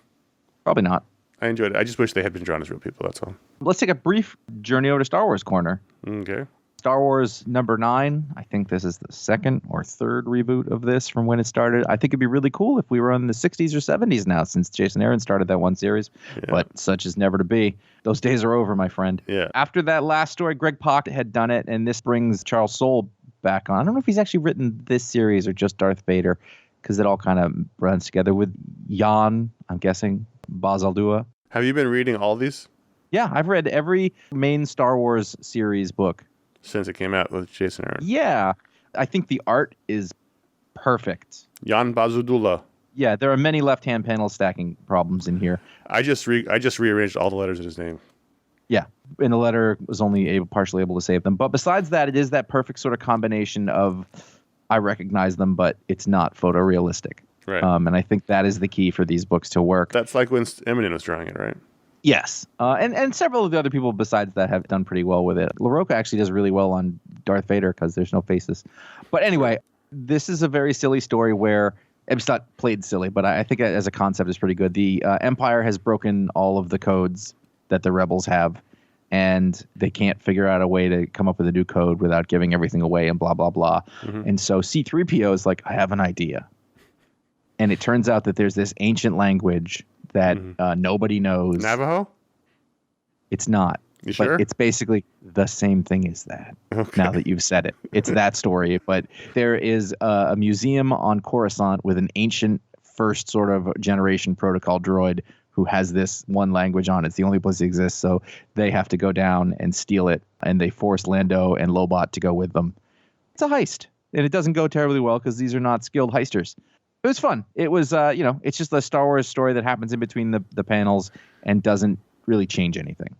Speaker 2: Probably not.
Speaker 1: I enjoyed it. I just wish they had been drawn as real people, that's all.
Speaker 2: Let's take a brief journey over to Star Wars Corner.
Speaker 1: Okay.
Speaker 2: Star Wars #9. I think this is the second or third reboot of this from when it started. I think it'd be really cool if we were in the 60s or 70s now, since Jason Aaron started that one series. Yeah. But such is never to be. Those days are over, my friend.
Speaker 1: Yeah.
Speaker 2: After that last story, Greg Pak had done it, and this brings Charles Soule back on. I don't know if he's actually written this series or just Darth Vader, because it all kind of runs together with Jan, I'm guessing, Baz Aldua.
Speaker 1: Have you been reading all these?
Speaker 2: Yeah, I've read every main Star Wars series book.
Speaker 1: Since it came out with Jason Aaron.
Speaker 2: Yeah. I think the art is perfect.
Speaker 1: Jan Bazudula.
Speaker 2: Yeah, there are many left-hand panel stacking problems in here.
Speaker 1: I just rearranged all the letters in his name.
Speaker 2: Yeah, and the letter was only partially able to save them. But besides that, it is that perfect sort of combination of I recognize them, but it's not photorealistic.
Speaker 1: Right.
Speaker 2: And I think that is the key for these books to work.
Speaker 1: That's like when Eminem was drawing it, right?
Speaker 2: Yes. And several of the other people besides that have done pretty well with it. LaRocca actually does really well on Darth Vader because there's no faces. But anyway, this is a very silly story where it's not played silly, but I think as a concept it's pretty good. The Empire has broken all of the codes that the rebels have, and they can't figure out a way to come up with a new code without giving everything away and blah, blah, blah. Mm-hmm. And so C-3PO is like, I have an idea. And it turns out that there's this ancient language that nobody knows.
Speaker 1: Navajo?
Speaker 2: It's not.
Speaker 1: You sure?
Speaker 2: But it's basically the same thing as that. Okay. Now that you've said it. It's that story. But there is a museum on Coruscant with an ancient first sort of generation protocol droid who has this one language on it. It's the only place it exists. So they have to go down and steal it. And they force Lando and Lobot to go with them. It's a heist. And it doesn't go terribly well because these are not skilled heisters. It was fun. It was, it's just a Star Wars story that happens in between the panels and doesn't really change anything.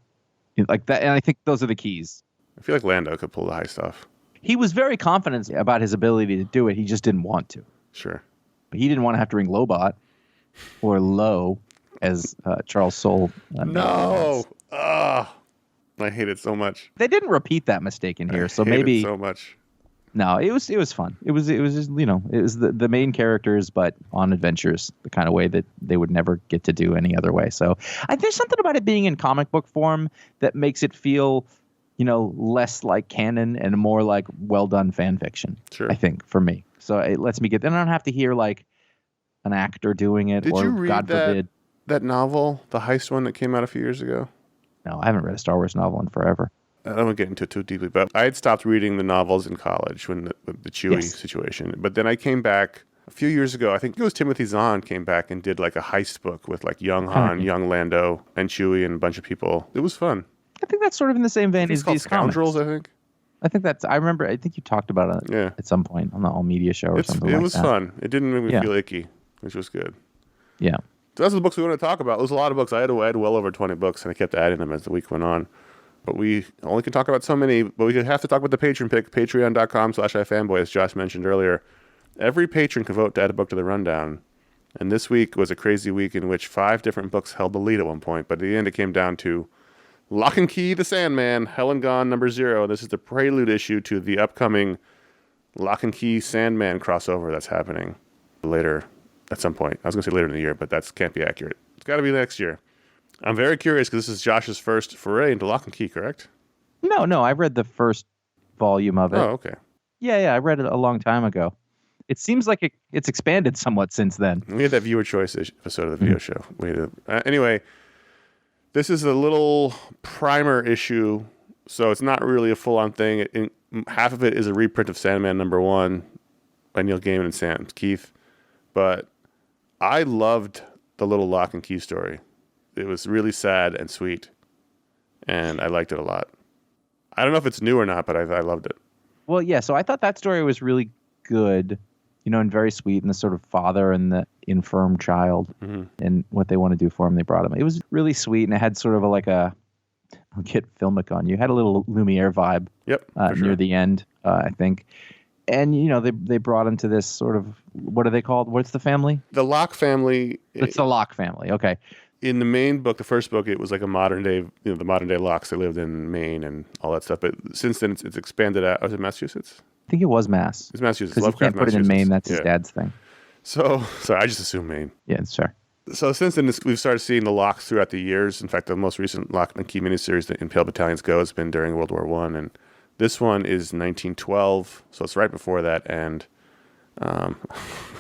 Speaker 2: Like that, and I think those are the keys.
Speaker 1: I feel like Lando could pull the heist off.
Speaker 2: He was very confident about his ability to do it. He just didn't want to.
Speaker 1: Sure.
Speaker 2: But he didn't want to have to ring Lobot or Low, as Charles Soule.
Speaker 1: No. I hate it so much.
Speaker 2: They didn't repeat that mistake in here, so
Speaker 1: I hate
Speaker 2: maybe
Speaker 1: it so much.
Speaker 2: No, it was fun. It was just, it was the main characters, but on adventures, the kind of way that they would never get to do any other way. So there's something about it being in comic book form that makes it feel, less like canon and more like well done fan fiction.
Speaker 1: Sure.
Speaker 2: I think for me. So it lets me then I don't have to hear like an actor doing it.
Speaker 1: Did
Speaker 2: or
Speaker 1: you read
Speaker 2: God forbid.
Speaker 1: that novel, the heist one that came out a few years ago?
Speaker 2: No, I haven't read a Star Wars novel in forever.
Speaker 1: I don't want to get into it too deeply, but I had stopped reading the novels in college when the Chewie
Speaker 2: Yes.
Speaker 1: situation. But then I came back a few years ago. I think it was Timothy Zahn came back and did like a heist book with like young Han, young Lando, and Chewie and a bunch of people. It was fun.
Speaker 2: I think that's sort of in the same vein as these
Speaker 1: Scoundrels,
Speaker 2: comics.
Speaker 1: I think.
Speaker 2: I think you talked about it at some point on the All Media show or something like that.
Speaker 1: It was fun. It didn't make me feel icky, which was good.
Speaker 2: Yeah.
Speaker 1: So that's the books we want to talk about. There's a lot of books. I had well over 20 books, and I kept adding them as the week went on. But we only can talk about so many. But we have to talk about the Patron Pick, patreon.com/iFanboy, as Josh mentioned earlier. Every patron can vote to add a book to the rundown. And this week was a crazy week in which 5 different books held the lead at one point. But at the end, it came down to Locke and Key, the Sandman, Hell and Gone, #0. This is the prelude issue to the upcoming Locke and Key Sandman crossover that's happening later at some point. I was going to say later in the year, but that can't be accurate. It's got to be next year. I'm very curious because this is Josh's first foray into Locke and Key, correct?
Speaker 2: No, I read the first volume of it.
Speaker 1: Oh, okay.
Speaker 2: Yeah, I read it a long time ago. It seems like it's expanded somewhat since then.
Speaker 1: We had that viewer choice episode of the video show. Anyway, this is a little primer issue, so it's not really a full-on thing. Half of it is a reprint of Sandman #1 by Neil Gaiman and Sam Keith. But I loved the little Locke and Key story. It was really sad and sweet, and I liked it a lot. I don't know if it's new or not, but I loved it.
Speaker 2: Well, yeah, so I thought that story was really good, and very sweet, and the sort of father and the infirm child and what they want to do for him. They brought him. It was really sweet, and it had sort of I'll get filmic on you. It had a little Lumiere vibe.
Speaker 1: Yep,
Speaker 2: near the end, I think. And, they brought him to this sort of, what are they called? What's the family?
Speaker 1: The Locke family.
Speaker 2: It's the Locke family. Okay.
Speaker 1: In the main book, the first book, it was like a modern day, the modern day Locks. They lived in Maine and all that stuff. But since then, it's expanded out. Was it Massachusetts?
Speaker 2: I think it was Mass.
Speaker 1: It's Massachusetts.
Speaker 2: Because he can't put it in Maine. That's his dad's thing.
Speaker 1: So, sorry, I just assume Maine.
Speaker 2: Yeah, sure.
Speaker 1: So since then, we've started seeing the Locks throughout the years. In fact, the most recent Locke and Key miniseries, the Impale Battalions Go, has been during World War I. And this one is 1912, so it's right before that. And I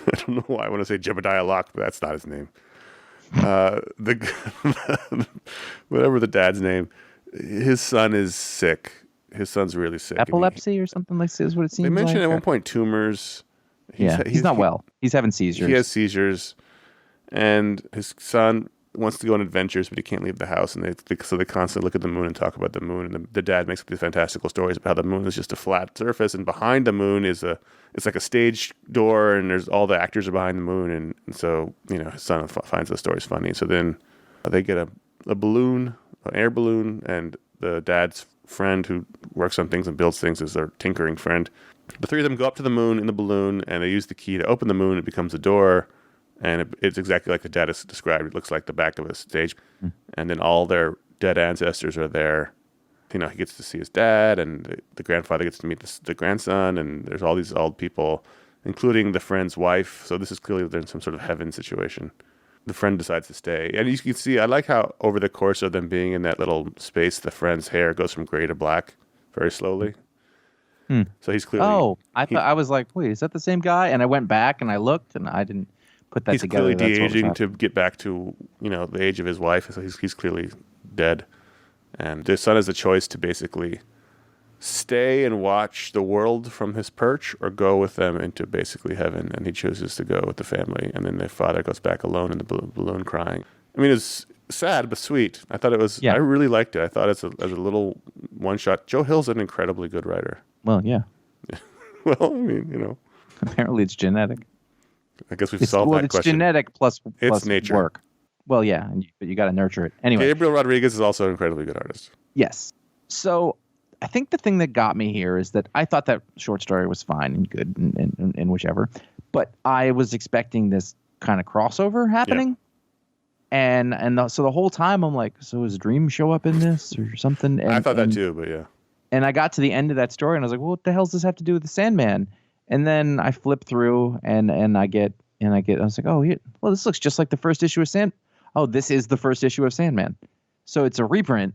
Speaker 1: don't know why I want to say Jebediah Locke, but that's not his name. Whatever the dad's name, his son is sick. His son's really sick.
Speaker 2: Epilepsy or something like this is what it seems like.
Speaker 1: They mentioned at one point tumors.
Speaker 2: He's not well. He's having seizures.
Speaker 1: He has seizures, and his son wants to go on adventures, but he can't leave the house. And so they constantly look at the moon and talk about the moon. And the dad makes these fantastical stories about how the moon is just a flat surface, and behind the moon it's like a stage door, and there's all the actors are behind the moon. And so his son finds those stories funny. So then they get a balloon, an air balloon, and the dad's friend who works on things and builds things is their tinkering friend. The three of them go up to the moon in the balloon, and they use the key to open the moon. It becomes a door. And it's exactly like the dad has described. It looks like the back of a stage. And then all their dead ancestors are there. He gets to see his dad, and the grandfather gets to meet the grandson, and there's all these old people, including the friend's wife. So this is clearly they're in some sort of heaven situation. The friend decides to stay. And you can see, I like how over the course of them being in that little space, the friend's hair goes from gray to black very slowly. So he's clearly...
Speaker 2: Oh, I was like, wait, is that the same guy? And I went back and I looked, and I didn't put that together.
Speaker 1: He's clearly de-aging to get back to, the age of his wife. So he's clearly dead. And the son has a choice to basically stay and watch the world from his perch or go with them into basically heaven. And he chooses to go with the family. And then the father goes back alone in the balloon crying. I mean, it's sad but sweet. I thought it was, I really liked it. I thought as a little one-shot. Joe Hill's an incredibly good writer.
Speaker 2: Well, yeah.
Speaker 1: Well, I mean,
Speaker 2: Apparently it's genetic.
Speaker 1: I guess we've solved that question.
Speaker 2: It's genetic plus
Speaker 1: nature.
Speaker 2: Work. Well, yeah, but you got to nurture it. Anyway.
Speaker 1: Gabriel Rodriguez is also an incredibly good artist.
Speaker 2: Yes. So I think the thing that got me here is that I thought that short story was fine and good and whichever, but I was expecting this kind of crossover happening. Yeah. So the whole time I'm like, so does Dream show up in this or something?
Speaker 1: I thought that too, but yeah.
Speaker 2: And I got to the end of that story, and I was like, well, what the hell does this have to do with the Sandman? And then I flip through, and I was like, oh, yeah, well, this looks just like the first issue of Oh, this is the first issue of Sandman. So it's a reprint,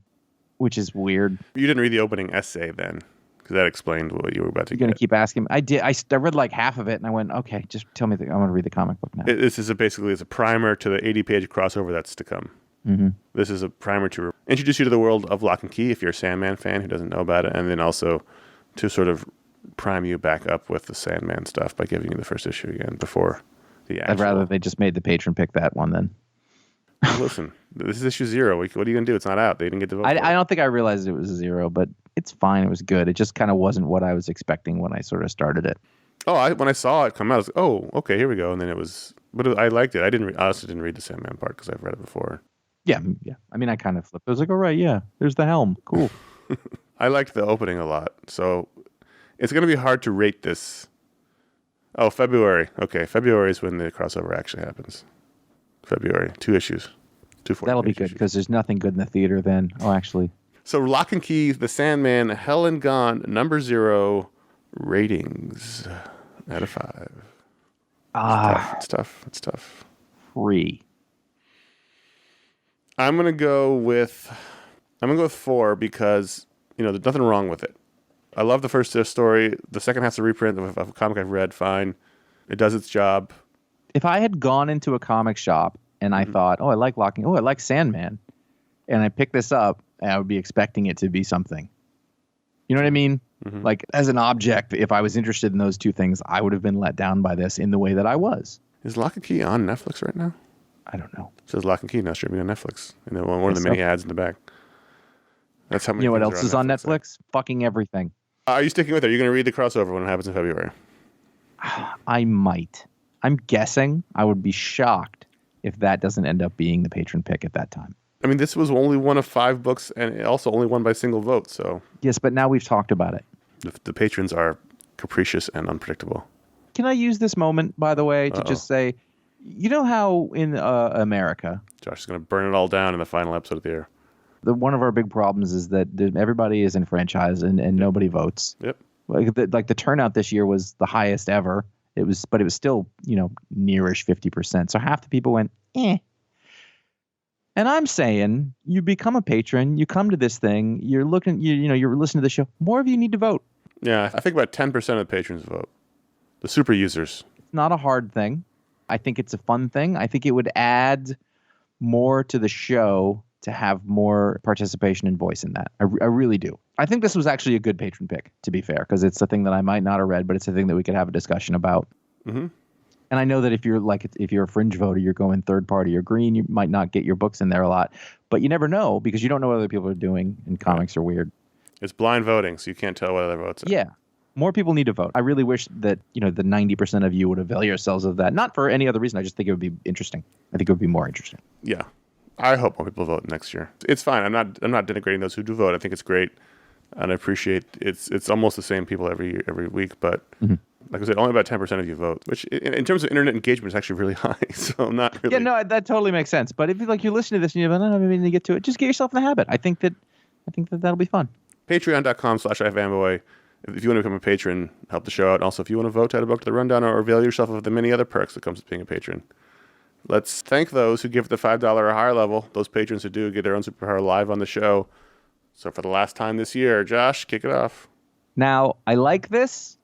Speaker 2: which is weird.
Speaker 1: You didn't read the opening essay then, because that explained what you were about to
Speaker 2: You're going to keep asking me. I did. I read like half of it, and I went, okay, just tell me. I'm going to read the comic book now.
Speaker 1: This is basically a primer to the 80-page crossover that's to come.
Speaker 2: Mm-hmm.
Speaker 1: This is a primer to introduce you to the world of Locke and Key if you're a Sandman fan who doesn't know about it, and then also to sort of prime you back up with the Sandman stuff by giving you the first issue again before the actual...
Speaker 2: I'd rather they just made the patron pick that one then.
Speaker 1: Listen, this is issue 0. What are you going to do? It's not out. They didn't get to vote.
Speaker 2: I don't think I realized it was a 0, but it's fine. It was good. It just kind of wasn't what I was expecting when I sort of started it.
Speaker 1: Oh, when I saw it come out, I was like, oh, okay, here we go. And then it was... But I liked it. I honestly didn't read the Sandman part because I've read it before.
Speaker 2: Yeah. I mean, I kind of flipped. I was like, all right, yeah, there's the helm. Cool.
Speaker 1: I liked the opening a lot. So it's going to be hard to rate this. Oh, February. Okay, February is when the crossover actually happens. February. 2 issues. 2
Speaker 2: That'll be good because there's nothing good in the theater then. Oh, actually.
Speaker 1: So Locke and Key, The Sandman, Hell and Gone, number 0, ratings out of 5. It's tough.
Speaker 2: 3.
Speaker 1: I'm gonna go with 4 because there's nothing wrong with it. I love the first story. The second half's a reprint of a comic I've read. Fine, it does its job.
Speaker 2: If I had gone into a comic shop and I thought, oh, I like Locke, oh, I like Sandman, and I picked this up, I would be expecting it to be something. You know what I mean? Mm-hmm. Like as an object, if I was interested in those two things, I would have been let down by this in the way that I was.
Speaker 1: Is Locke and Key on Netflix right now?
Speaker 2: I don't know.
Speaker 1: It says Locke and Key now streaming on Netflix. And then one of the many ads in the back. That's how many.
Speaker 2: You know what else is on Netflix? Fucking everything.
Speaker 1: Are you sticking with it? Are you going to read the crossover when it happens in February?
Speaker 2: I might. I'm guessing. I would be shocked if that doesn't end up being the patron pick at that time.
Speaker 1: I mean, this was only one of 5 books, and it also only won by single vote. So
Speaker 2: yes, but now we've talked about it.
Speaker 1: The patrons are capricious and unpredictable.
Speaker 2: Can I use this moment, by the way, to just say, you know how in America,
Speaker 1: Josh is going to burn it all down in the final episode of the year.
Speaker 2: One of our big problems is that everybody is enfranchised and nobody votes.
Speaker 1: Yep.
Speaker 2: Like the turnout this year was the highest ever. But it was still, nearish 50%. So half the people went, eh. And I'm saying, you become a patron, you come to this thing, you're looking, you're listening to the show. More of you need to vote.
Speaker 1: Yeah, I think about 10% of the patrons vote. The super users.
Speaker 2: It's not a hard thing. I think it's a fun thing. I think it would add more to the show to have more participation and voice in that. I really do. I think this was actually a good patron pick, to be fair, because it's a thing that I might not have read, but it's a thing that we could have a discussion about.
Speaker 1: Mm-hmm.
Speaker 2: And I know that if you're a fringe voter, you're going third party or green, you might not get your books in there a lot. But you never know because you don't know what other people are doing, and comics are weird.
Speaker 1: It's blind voting, so you can't tell what other votes are.
Speaker 2: Yeah. More people need to vote. I really wish that, the 90% of you would avail yourselves of that. Not for any other reason. I just think it would be interesting. I think it would be more interesting.
Speaker 1: Yeah. I hope more people vote next year. It's fine. I'm not denigrating those who do vote. I think it's great. And I appreciate it's almost the same people every week, but like I said, only about 10% of you vote, which in terms of internet engagement is actually really high. So I'm not really.
Speaker 2: Yeah, no, that totally makes sense. But if you listen to this and you're like, I don't know, maybe to get to it, just get yourself in the habit. I think that that'll be fun.
Speaker 1: Patreon.com/iFanboy. If you want to become a patron, help the show out. And also, if you want to vote to add a book to the rundown or avail yourself of the many other perks that comes with being a patron. Let's thank those who give the $5 or higher level, those patrons who do get their own superpower live on the show. So for the last time this year, Josh, kick it off.
Speaker 2: Now, I like this.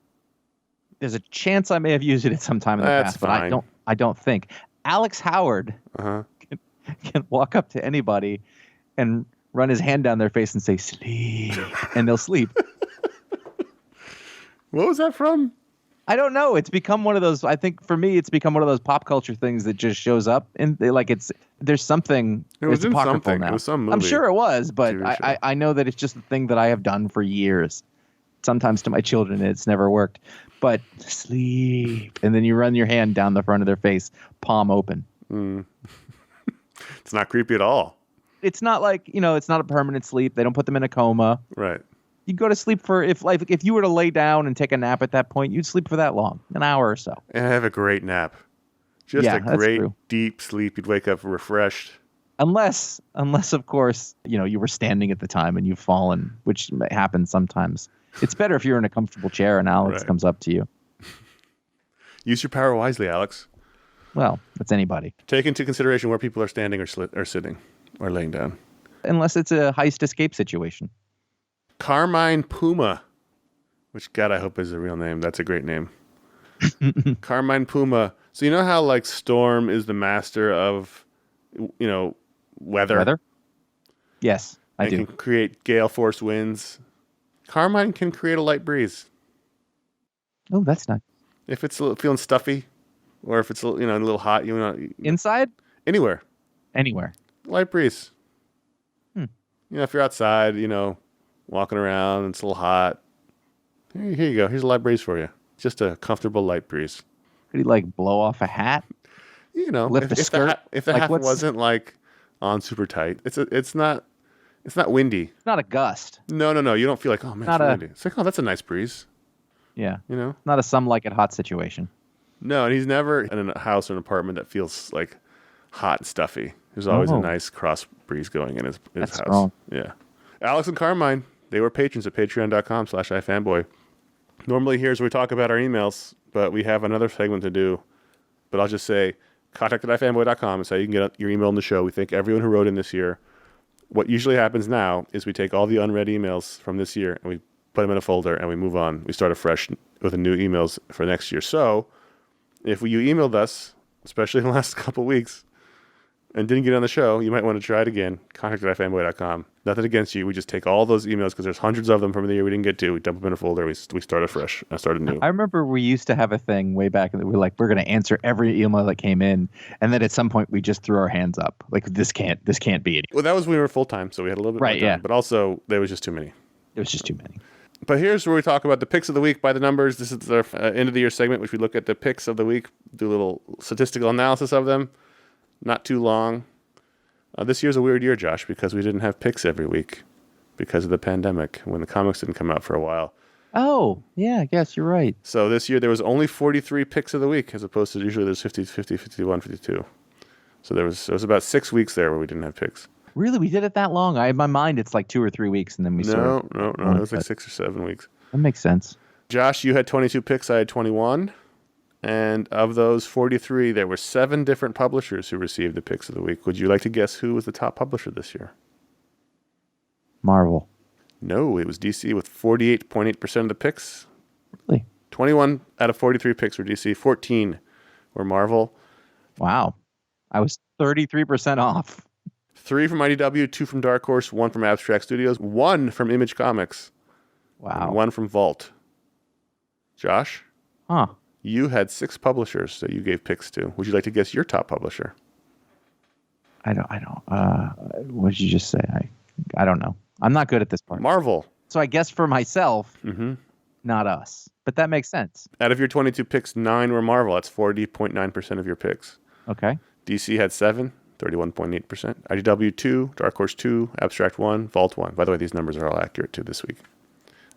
Speaker 2: There's a chance I may have used it at some time in the past,
Speaker 1: fine.
Speaker 2: But I don't think. Alex Howard can walk up to anybody and run his hand down their face and say, sleep, and they'll sleep.
Speaker 1: What was that from?
Speaker 2: I don't know. It's become one of those. I think for me, it's become one of those pop culture things that just shows up, and there's something.
Speaker 1: It was
Speaker 2: it's
Speaker 1: in
Speaker 2: apocryphal
Speaker 1: something.
Speaker 2: now.
Speaker 1: It was some movie.
Speaker 2: I'm sure it was, but I know that it's just a thing that I have done for years. Sometimes to my children, it's never worked. But sleep, and then you run your hand down the front of their face, palm open.
Speaker 1: It's not creepy at all.
Speaker 2: It's not like it's not a permanent sleep. They don't put them in a coma.
Speaker 1: Right.
Speaker 2: You go to sleep for if you were to lay down and take a nap at that point, you'd sleep for that long, an hour or so.
Speaker 1: And have a great nap. Just a great deep sleep. You'd wake up refreshed.
Speaker 2: Unless of course, you were standing at the time and you've fallen, which happens sometimes. It's better if you're in a comfortable chair and Alex
Speaker 1: Right.
Speaker 2: comes up to you.
Speaker 1: Use your power wisely, Alex.
Speaker 2: Well, that's anybody.
Speaker 1: Take into consideration where people are standing or sitting or laying down.
Speaker 2: Unless it's a heist escape situation.
Speaker 1: Carmine Puma, which God, I hope is a real name. That's a great name. Carmine Puma. So you know how like Storm is the master of, weather?
Speaker 2: Yes, I do.
Speaker 1: Can create gale force winds. Carmine can create a light breeze.
Speaker 2: Oh, that's nice.
Speaker 1: If it's feeling stuffy, or if it's a little hot,
Speaker 2: Inside?
Speaker 1: anywhere, light breeze. If you're outside, walking around, and it's a little hot. Here you go. Here's a light breeze for you. Just a comfortable light breeze.
Speaker 2: Could he blow off a hat? Lift the skirt?
Speaker 1: If the hat wasn't on super tight, it's not windy.
Speaker 2: It's not a gust.
Speaker 1: No. You don't feel like, oh man, it's windy. It's like, oh, that's a nice breeze.
Speaker 2: Yeah. Not a some like it hot situation.
Speaker 1: No, and he's never in a house or an apartment that feels like hot and stuffy. There's always a nice cross breeze going in his house.
Speaker 2: Strong.
Speaker 1: Yeah. Alex and Carmine, they were patrons at patreon.com/iFanboy. Normally here's where we talk about our emails, but we have another segment to do. But I'll just say, contact@ifanboy.com is how you can get your email in the show. We thank everyone who wrote in this year. What usually happens now is we take all the unread emails from this year and we put them in a folder and we move on. We start afresh with the new emails for next year. So if you emailed us, especially in the last couple of weeks, and didn't get on the show, you might want to try it again. Contact@ifanboy.com. Nothing against you. We just take all those emails because there's hundreds of them from the year we didn't get to. We dump them in a folder. We start afresh. I started new.
Speaker 2: I remember we used to have a thing way back that we're going to answer every email that came in, and then at some point we just threw our hands up. This can't be it.
Speaker 1: Well, that was when we were full time, so we had a little bit more time.
Speaker 2: Yeah.
Speaker 1: But also there was just too many.
Speaker 2: It was just too many.
Speaker 1: But here's where we talk about the picks of the week by the numbers. This is our end of the year segment, which we look at the picks of the week, do a little statistical analysis of them. Not too long. This year's a weird year, Josh, because we didn't have picks every week because of the pandemic when the comics didn't come out for a while.
Speaker 2: Oh, yeah, I guess you're right.
Speaker 1: So this year there was only 43 picks of the week as opposed to usually there's 50, 51, 52. So there was about 6 weeks there where we didn't have picks.
Speaker 2: Really? We did it that long? In my mind, it's like 2 or 3 weeks, and then we
Speaker 1: No. It was like 6 or 7 weeks.
Speaker 2: That makes sense.
Speaker 1: Josh, you had 22 picks. I had 21. And of those 43, there were 7 different publishers who received the picks of the week. Would you like to guess who was the top publisher this year?
Speaker 2: Marvel.
Speaker 1: No, it was DC with 48.8% of the picks.
Speaker 2: Really?
Speaker 1: 21 out of 43 picks were DC. 14 were Marvel.
Speaker 2: Wow. I was 33% off.
Speaker 1: 3 from IDW, 2 from Dark Horse, 1 from Abstract Studios, 1 from Image Comics.
Speaker 2: Wow.
Speaker 1: And 1 from Vault. Josh?
Speaker 2: Huh.
Speaker 1: You had 6 publishers that you gave picks to. Would you like to guess your top publisher?
Speaker 2: I don't. What did you just say? I don't know. I'm not good at this part.
Speaker 1: Marvel.
Speaker 2: So I guess for myself, not us. But that makes sense.
Speaker 1: Out of your 22 picks, 9 were Marvel. That's 40.9% of your picks.
Speaker 2: Okay.
Speaker 1: DC had 7, 31.8%. IDW 2, Dark Horse 2, Abstract 1, Vault 1. By the way, these numbers are all accurate too this week.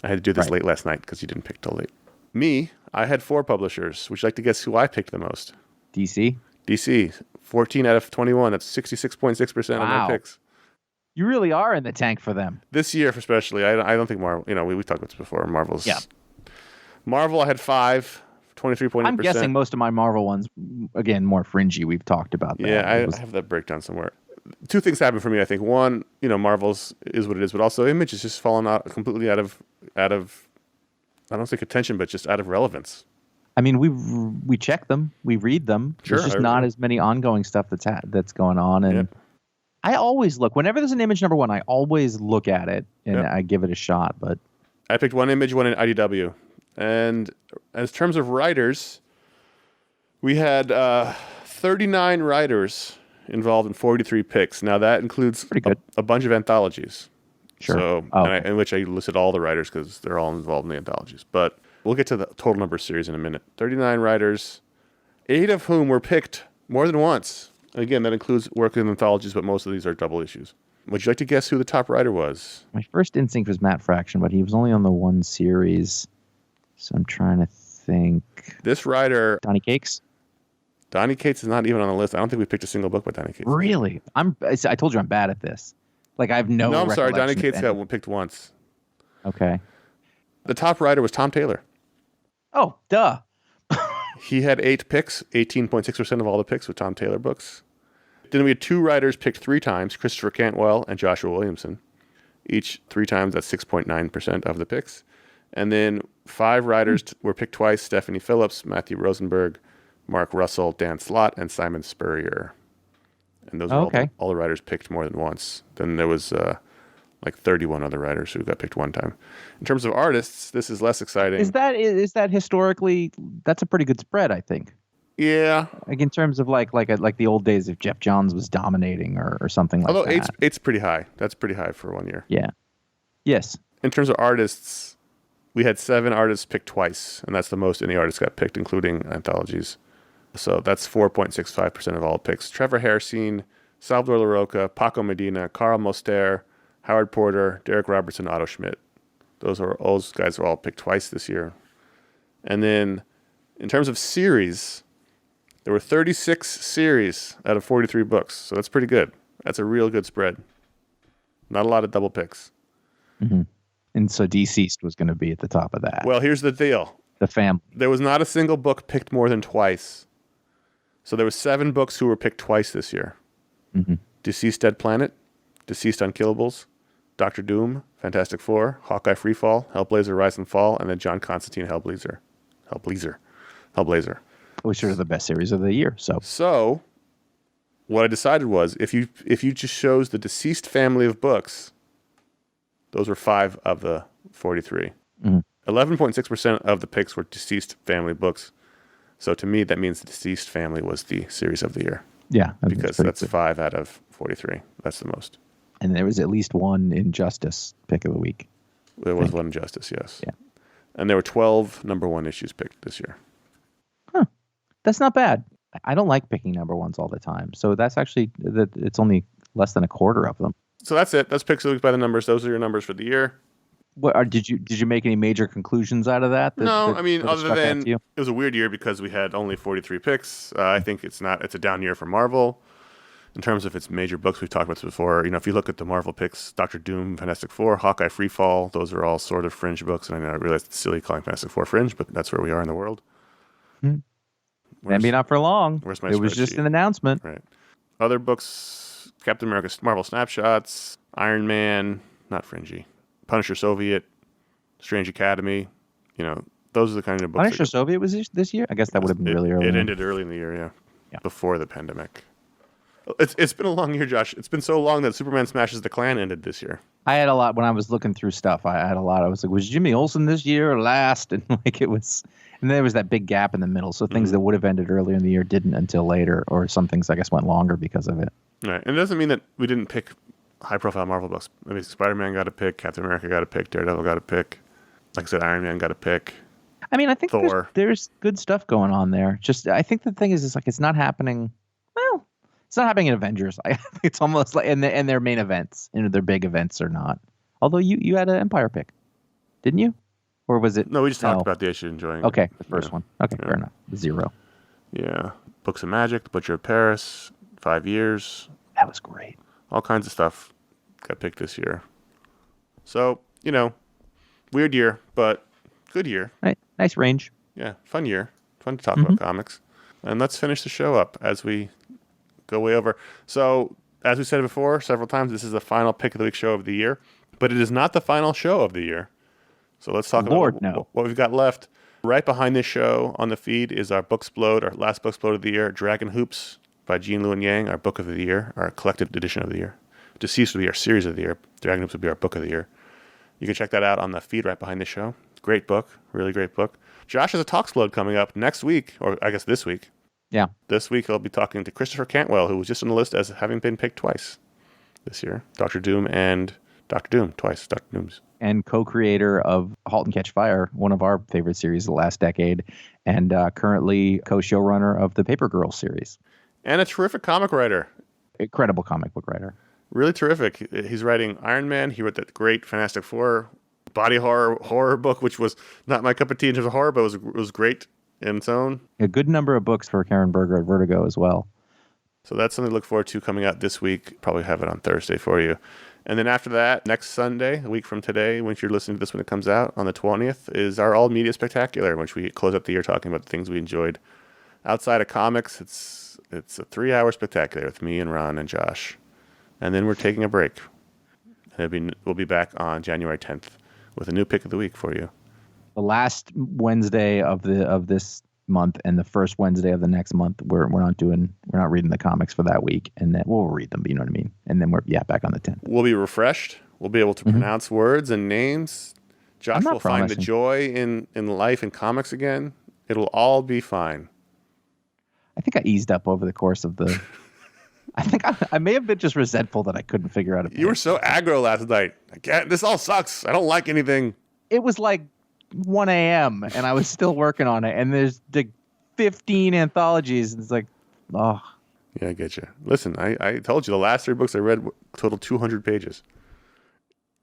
Speaker 1: I had to do this late last night because you didn't pick till late. Me, I had 4 publishers. Would you like to guess who I picked the most?
Speaker 2: DC?
Speaker 1: DC, 14 out of 21. That's 66.6% of my picks.
Speaker 2: You really are in the tank for them.
Speaker 1: This year, especially. I don't think Marvel, we talked about this before. Marvel's.
Speaker 2: Yeah.
Speaker 1: Marvel, I had 5, 23.8%.
Speaker 2: I'm guessing most of my Marvel ones, again, more fringy. We've talked about that.
Speaker 1: Yeah, I have that breakdown somewhere. 2 things happened for me, I think. One, Marvel's is what it is, but also Image has just fallen out completely out of I don't think attention, but just out of relevance.
Speaker 2: I mean, we check them, we read them.
Speaker 1: Sure,
Speaker 2: there's just not as many ongoing stuff that's going on, and I always look whenever there's an Image number 1. I always look at it and I give it a shot. But
Speaker 1: I picked 1 Image, 1 in IDW, and as terms of writers, we had 39 writers involved in 43 picks. Now that includes a bunch of anthologies.
Speaker 2: Sure.
Speaker 1: So, in which I listed all the writers because they're all involved in the anthologies. But we'll get to the total number of series in a minute. 39 writers, 8 of whom were picked more than once. Again, that includes work in anthologies, but most of these are double issues. Would you like to guess who the top writer was?
Speaker 2: My first instinct was Matt Fraction, but he was only on the 1 series. So I'm trying to think.
Speaker 1: This writer...
Speaker 2: Donny Cakes?
Speaker 1: Donny Cates is not even on the list. I don't think we picked a single book by Donny Cates.
Speaker 2: Really? I told you I'm bad at this. Like I have no.
Speaker 1: No, I'm sorry. Donny
Speaker 2: recollection of
Speaker 1: Cates
Speaker 2: any.
Speaker 1: got picked once.
Speaker 2: Okay.
Speaker 1: The top writer was Tom Taylor.
Speaker 2: Oh, duh.
Speaker 1: He had 8 picks, 18.6% of all the picks with Tom Taylor books. Then we had 2 writers picked 3 times, Christopher Cantwell and Joshua Williamson. Each 3 times, that's 6.9% of the picks. And then 5 writers were picked twice, Stephanie Phillips, Matthew Rosenberg, Mark Russell, Dan Slott, and Simon Spurrier. And those are all the writers picked more than once. Then there was like 31 other writers who got picked one time. In terms of artists, this is less exciting.
Speaker 2: Is that historically? That's a pretty good spread, I think.
Speaker 1: Yeah.
Speaker 2: Like in terms of like the old days, if Jeff Johns was dominating or something like
Speaker 1: Although
Speaker 2: that.
Speaker 1: eight's pretty high. That's pretty high for 1 year.
Speaker 2: Yeah. Yes.
Speaker 1: In terms of artists, we had 7 artists picked twice, and that's the most any artist got picked, including anthologies. So that's 4.65% of all picks. Trevor Hairsine, Salvador LaRocca, Paco Medina, Carl Moster, Howard Porter, Derek Robertson, Otto Schmidt. Those guys are all picked twice this year. And then in terms of series, there were 36 series out of 43 books. So that's pretty good. That's a real good spread. Not a lot of double picks.
Speaker 2: Mm-hmm. And so Deceased was going to be at the top of that.
Speaker 1: Well, here's the deal.
Speaker 2: The family.
Speaker 1: There was not a single book picked more than twice. So there were 7 books who were picked twice this year.
Speaker 2: Mm-hmm.
Speaker 1: Deceased Dead Planet, Deceased Unkillables, Doctor Doom, Fantastic Four, Hawkeye Freefall, Hellblazer Rise and Fall, and then John Constantine Hellblazer.
Speaker 2: Which are the best series of the year.
Speaker 1: So what I decided was if you just chose the Deceased family of books, those were 5 of the 43. 11.6% of the picks were Deceased family books. So to me, that means the Deceased family was the series of the year.
Speaker 2: Yeah.
Speaker 1: Because that's 5 out of 43. That's the most.
Speaker 2: And there was at least one Injustice pick of the week.
Speaker 1: There was one Injustice, yes.
Speaker 2: Yeah.
Speaker 1: And there were 12 number 1 issues picked this year.
Speaker 2: Huh. That's not bad. I don't like picking number 1s all the time. So that's actually, it's only less than a quarter of them.
Speaker 1: So that's it. That's picks of the week by the numbers. Those are your numbers for the year.
Speaker 2: Did you make any major conclusions out of that?
Speaker 1: No, I mean, other than it was a weird year because we had only 43 picks. I think it's a down year for Marvel. In terms of its major books, we've talked about this before. If you look at the Marvel picks, Doctor Doom, Fantastic Four, Hawkeye Freefall, those are all sort of fringe books. And I realize it's silly calling Fantastic Four fringe, but that's where we are in the world.
Speaker 2: Maybe not for long.
Speaker 1: Where's my
Speaker 2: It was just an announcement.
Speaker 1: Right. Other books, Captain America Marvel Snapshots, Iron Man, not fringy, Punisher Soviet, Strange Academy. Those are the kind of books.
Speaker 2: Punisher Soviet was this year? I guess that would have been really early.
Speaker 1: It ended early in the year, yeah. Before the pandemic. It's been a long year, Josh. It's been so long that Superman Smashes the Klan ended this year.
Speaker 2: I had a lot when I was looking through stuff. I had a lot. I was like, was Jimmy Olsen this year or last? And it was, and there was that big gap in the middle. So things that would have ended earlier in the year didn't until later, or some things I guess went longer because of it.
Speaker 1: Right, and it doesn't mean that we didn't pick high-profile Marvel books. Maybe Spider-Man got a pick, Captain America got a pick, Daredevil got a pick. Like I said, Iron Man got a pick.
Speaker 2: I mean, I think
Speaker 1: Thor.
Speaker 2: there's good stuff going on there. Just I think the thing is it's not happening. Well, it's not happening in Avengers. It's almost like in their main events, their big events or not. Although you had an Empire pick, didn't you? Or was it?
Speaker 1: No, we just talked about the issue enjoying.
Speaker 2: Okay, the first one. Okay, fair enough. 0.
Speaker 1: Yeah, Books of Magic, The Butcher of Paris, 5 Years.
Speaker 2: That was great.
Speaker 1: All kinds of stuff got picked this year. So weird year, but good year.
Speaker 2: Right. Nice range.
Speaker 1: Yeah, fun year. Fun to talk about comics. And let's finish the show up as we go way over. So, as we said before several times, this is the final pick of the week show of the year, but it is not the final show of the year. So let's talk about what we've got left. Right behind this show on the feed is our Booksplode, our last Booksplode of the year, Dragon Hoops by Gene Luen Yang, our book of the year, our collected edition of the year. Deceased would be our series of the year. Dragon Hoops would be our book of the year. You can check that out on the feed right behind the show. Great book. Really great book. Josh has a Talksplode coming up next week, or I guess this week.
Speaker 2: Yeah.
Speaker 1: This week he'll be talking to Christopher Cantwell, who was just on the list as having been picked twice this year. Doctor Doom and Doctor Doom, twice. Doctor Dooms.
Speaker 2: And co-creator of *Halt and Catch Fire*, one of our favorite series of the last decade, and currently co-showrunner of the Paper Girls series.
Speaker 1: And a terrific comic writer.
Speaker 2: Incredible comic book writer.
Speaker 1: Really terrific. He's writing Iron Man. He wrote that great Fantastic Four body horror book, which was not my cup of tea in terms of horror, but it was great in its own.
Speaker 2: A good number of books for Karen Berger at Vertigo as well.
Speaker 1: So that's something to look forward to coming out this week. Probably have it on Thursday for you. And then after that, next Sunday, a week from today, when you're listening to this when it comes out, on the 20th, is our All Media Spectacular, in which we close up the year talking about the things we enjoyed. Outside of comics, it's a 3-hour spectacular with me and Ron and Josh. And then we're taking a break. And we'll be back on January 10th with a new pick of the week for you.
Speaker 2: The last Wednesday of this month and the first Wednesday of the next month, we're not reading the comics for that week, and then we'll read them, but you know what I mean. And then we're back on the 10th.
Speaker 1: We'll be refreshed. We'll be able to pronounce words and names. Josh will find the joy in life and comics again. It'll all be fine.
Speaker 2: I think I eased up over the course of the. I think I may have been just resentful that I couldn't figure out.
Speaker 1: You were so aggro last night. This all sucks. I don't like anything.
Speaker 2: It was like 1 a.m. and I was still working on it. And there's like 15 anthologies. And it's like, oh.
Speaker 1: Yeah, I get you. Listen, I told you the last 3 books I read total 200 pages.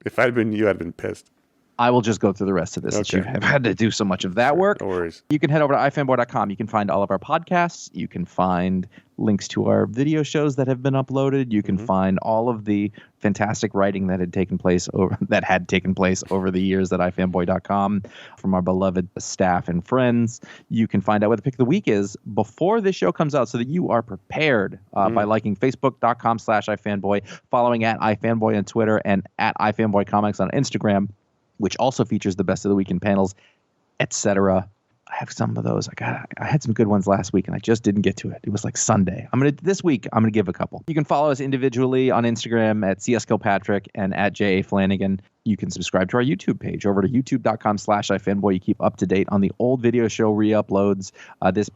Speaker 1: If I'd been you, I'd been pissed.
Speaker 2: I will just go through the rest of this since you have had to do so much of that work.
Speaker 1: No worries.
Speaker 2: You can head over to iFanboy.com. You can find all of our podcasts. You can find links to our video shows that have been uploaded. You can find all of the fantastic writing that had taken place over the years at iFanboy.com from our beloved staff and friends. You can find out what the pick of the week is before this show comes out so that you are prepared by liking Facebook.com/iFanboy, following at iFanboy on Twitter, and at iFanboy Comics on Instagram, which also features the best of the weekend panels, etc. I have some of those. I had some good ones last week, and I just didn't get to it. It was like Sunday. This week, I'm gonna give a couple. You can follow us individually on Instagram at CSKillPatrick and at J.A. Flanagan. You can subscribe to our YouTube page over to youtube.com/iFanboy. You keep up to date on the old video show re-uploads. This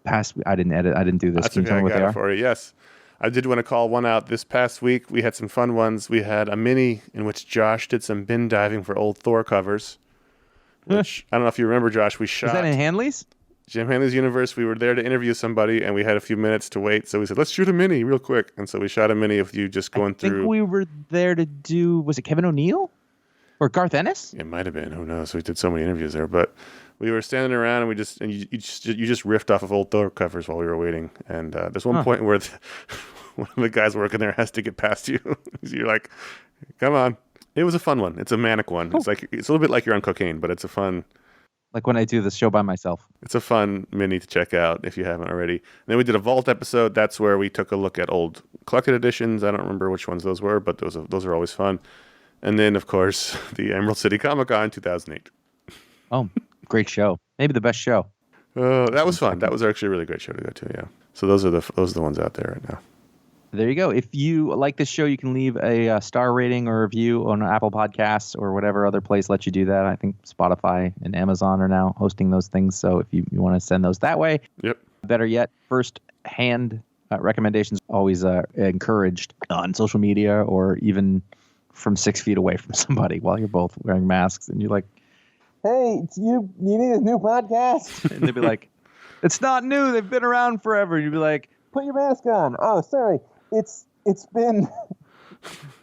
Speaker 2: past week, I didn't edit. I didn't do this.
Speaker 1: That's okay. I got it for you. Yes. I did want to call one out this past week. We had some fun ones. We had a mini in which Josh did some bin diving for old Thor covers. Which, I don't know if you remember, Josh, we shot.
Speaker 2: Is that in Hanley's?
Speaker 1: Jim Hanley's Universe. We were there to interview somebody, and we had a few minutes to wait. So we said, let's shoot a mini real quick. And so we shot a mini with you just going through. I think
Speaker 2: we were there to do, was it Kevin O'Neill? Or Garth Ennis?
Speaker 1: It might have been. Who knows? We did so many interviews there. But we were standing around, and you just riffed off of old Thor covers while we were waiting. And there's one point where one of the guys working there has to get past you. You're like, come on. It was a fun one. It's a manic one. Cool. It's a little bit like you're on cocaine, but it's a fun.
Speaker 2: Like when I do this show by myself.
Speaker 1: It's a fun mini to check out if you haven't already. And then we did a Vault episode. That's where we took a look at old collected editions. I don't remember which ones those were, but those are always fun. And then, of course, the Emerald City Comic Con 2008.
Speaker 2: Oh, great show. Maybe the best show.
Speaker 1: That was fun. That was actually a really great show to go to, yeah. So those are the ones out there right now.
Speaker 2: There you go. If you like this show, you can leave a star rating or review on Apple Podcasts or whatever other place lets you do that. I think Spotify and Amazon are now hosting those things. So if you want to send those that way,
Speaker 1: yep.
Speaker 2: Better yet, first-hand recommendations always encouraged on social media or even from 6 feet away from somebody while you're both wearing masks. And you're like, hey, it's you. You need a new podcast? And they'd be like, it's not new. They've been around forever. And you'd be like, put your mask on. Oh, sorry. It's been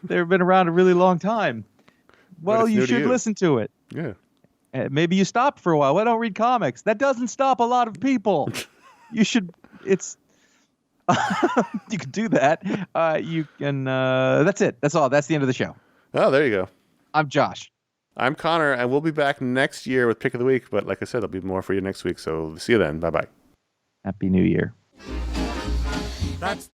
Speaker 2: they've been around a really long time. Well, you should listen to it.
Speaker 1: Yeah.
Speaker 2: Maybe you stopped for a while. Why don't read comics? That doesn't stop a lot of people. You should. It's you can do that. You can. That's it. That's all. That's the end of the show.
Speaker 1: Oh, there you go.
Speaker 2: I'm Josh.
Speaker 1: I'm Connor, and we'll be back next year with Pick of the Week. But like I said, there'll be more for you next week. So see you then. Bye bye.
Speaker 2: Happy New Year.
Speaker 3: That's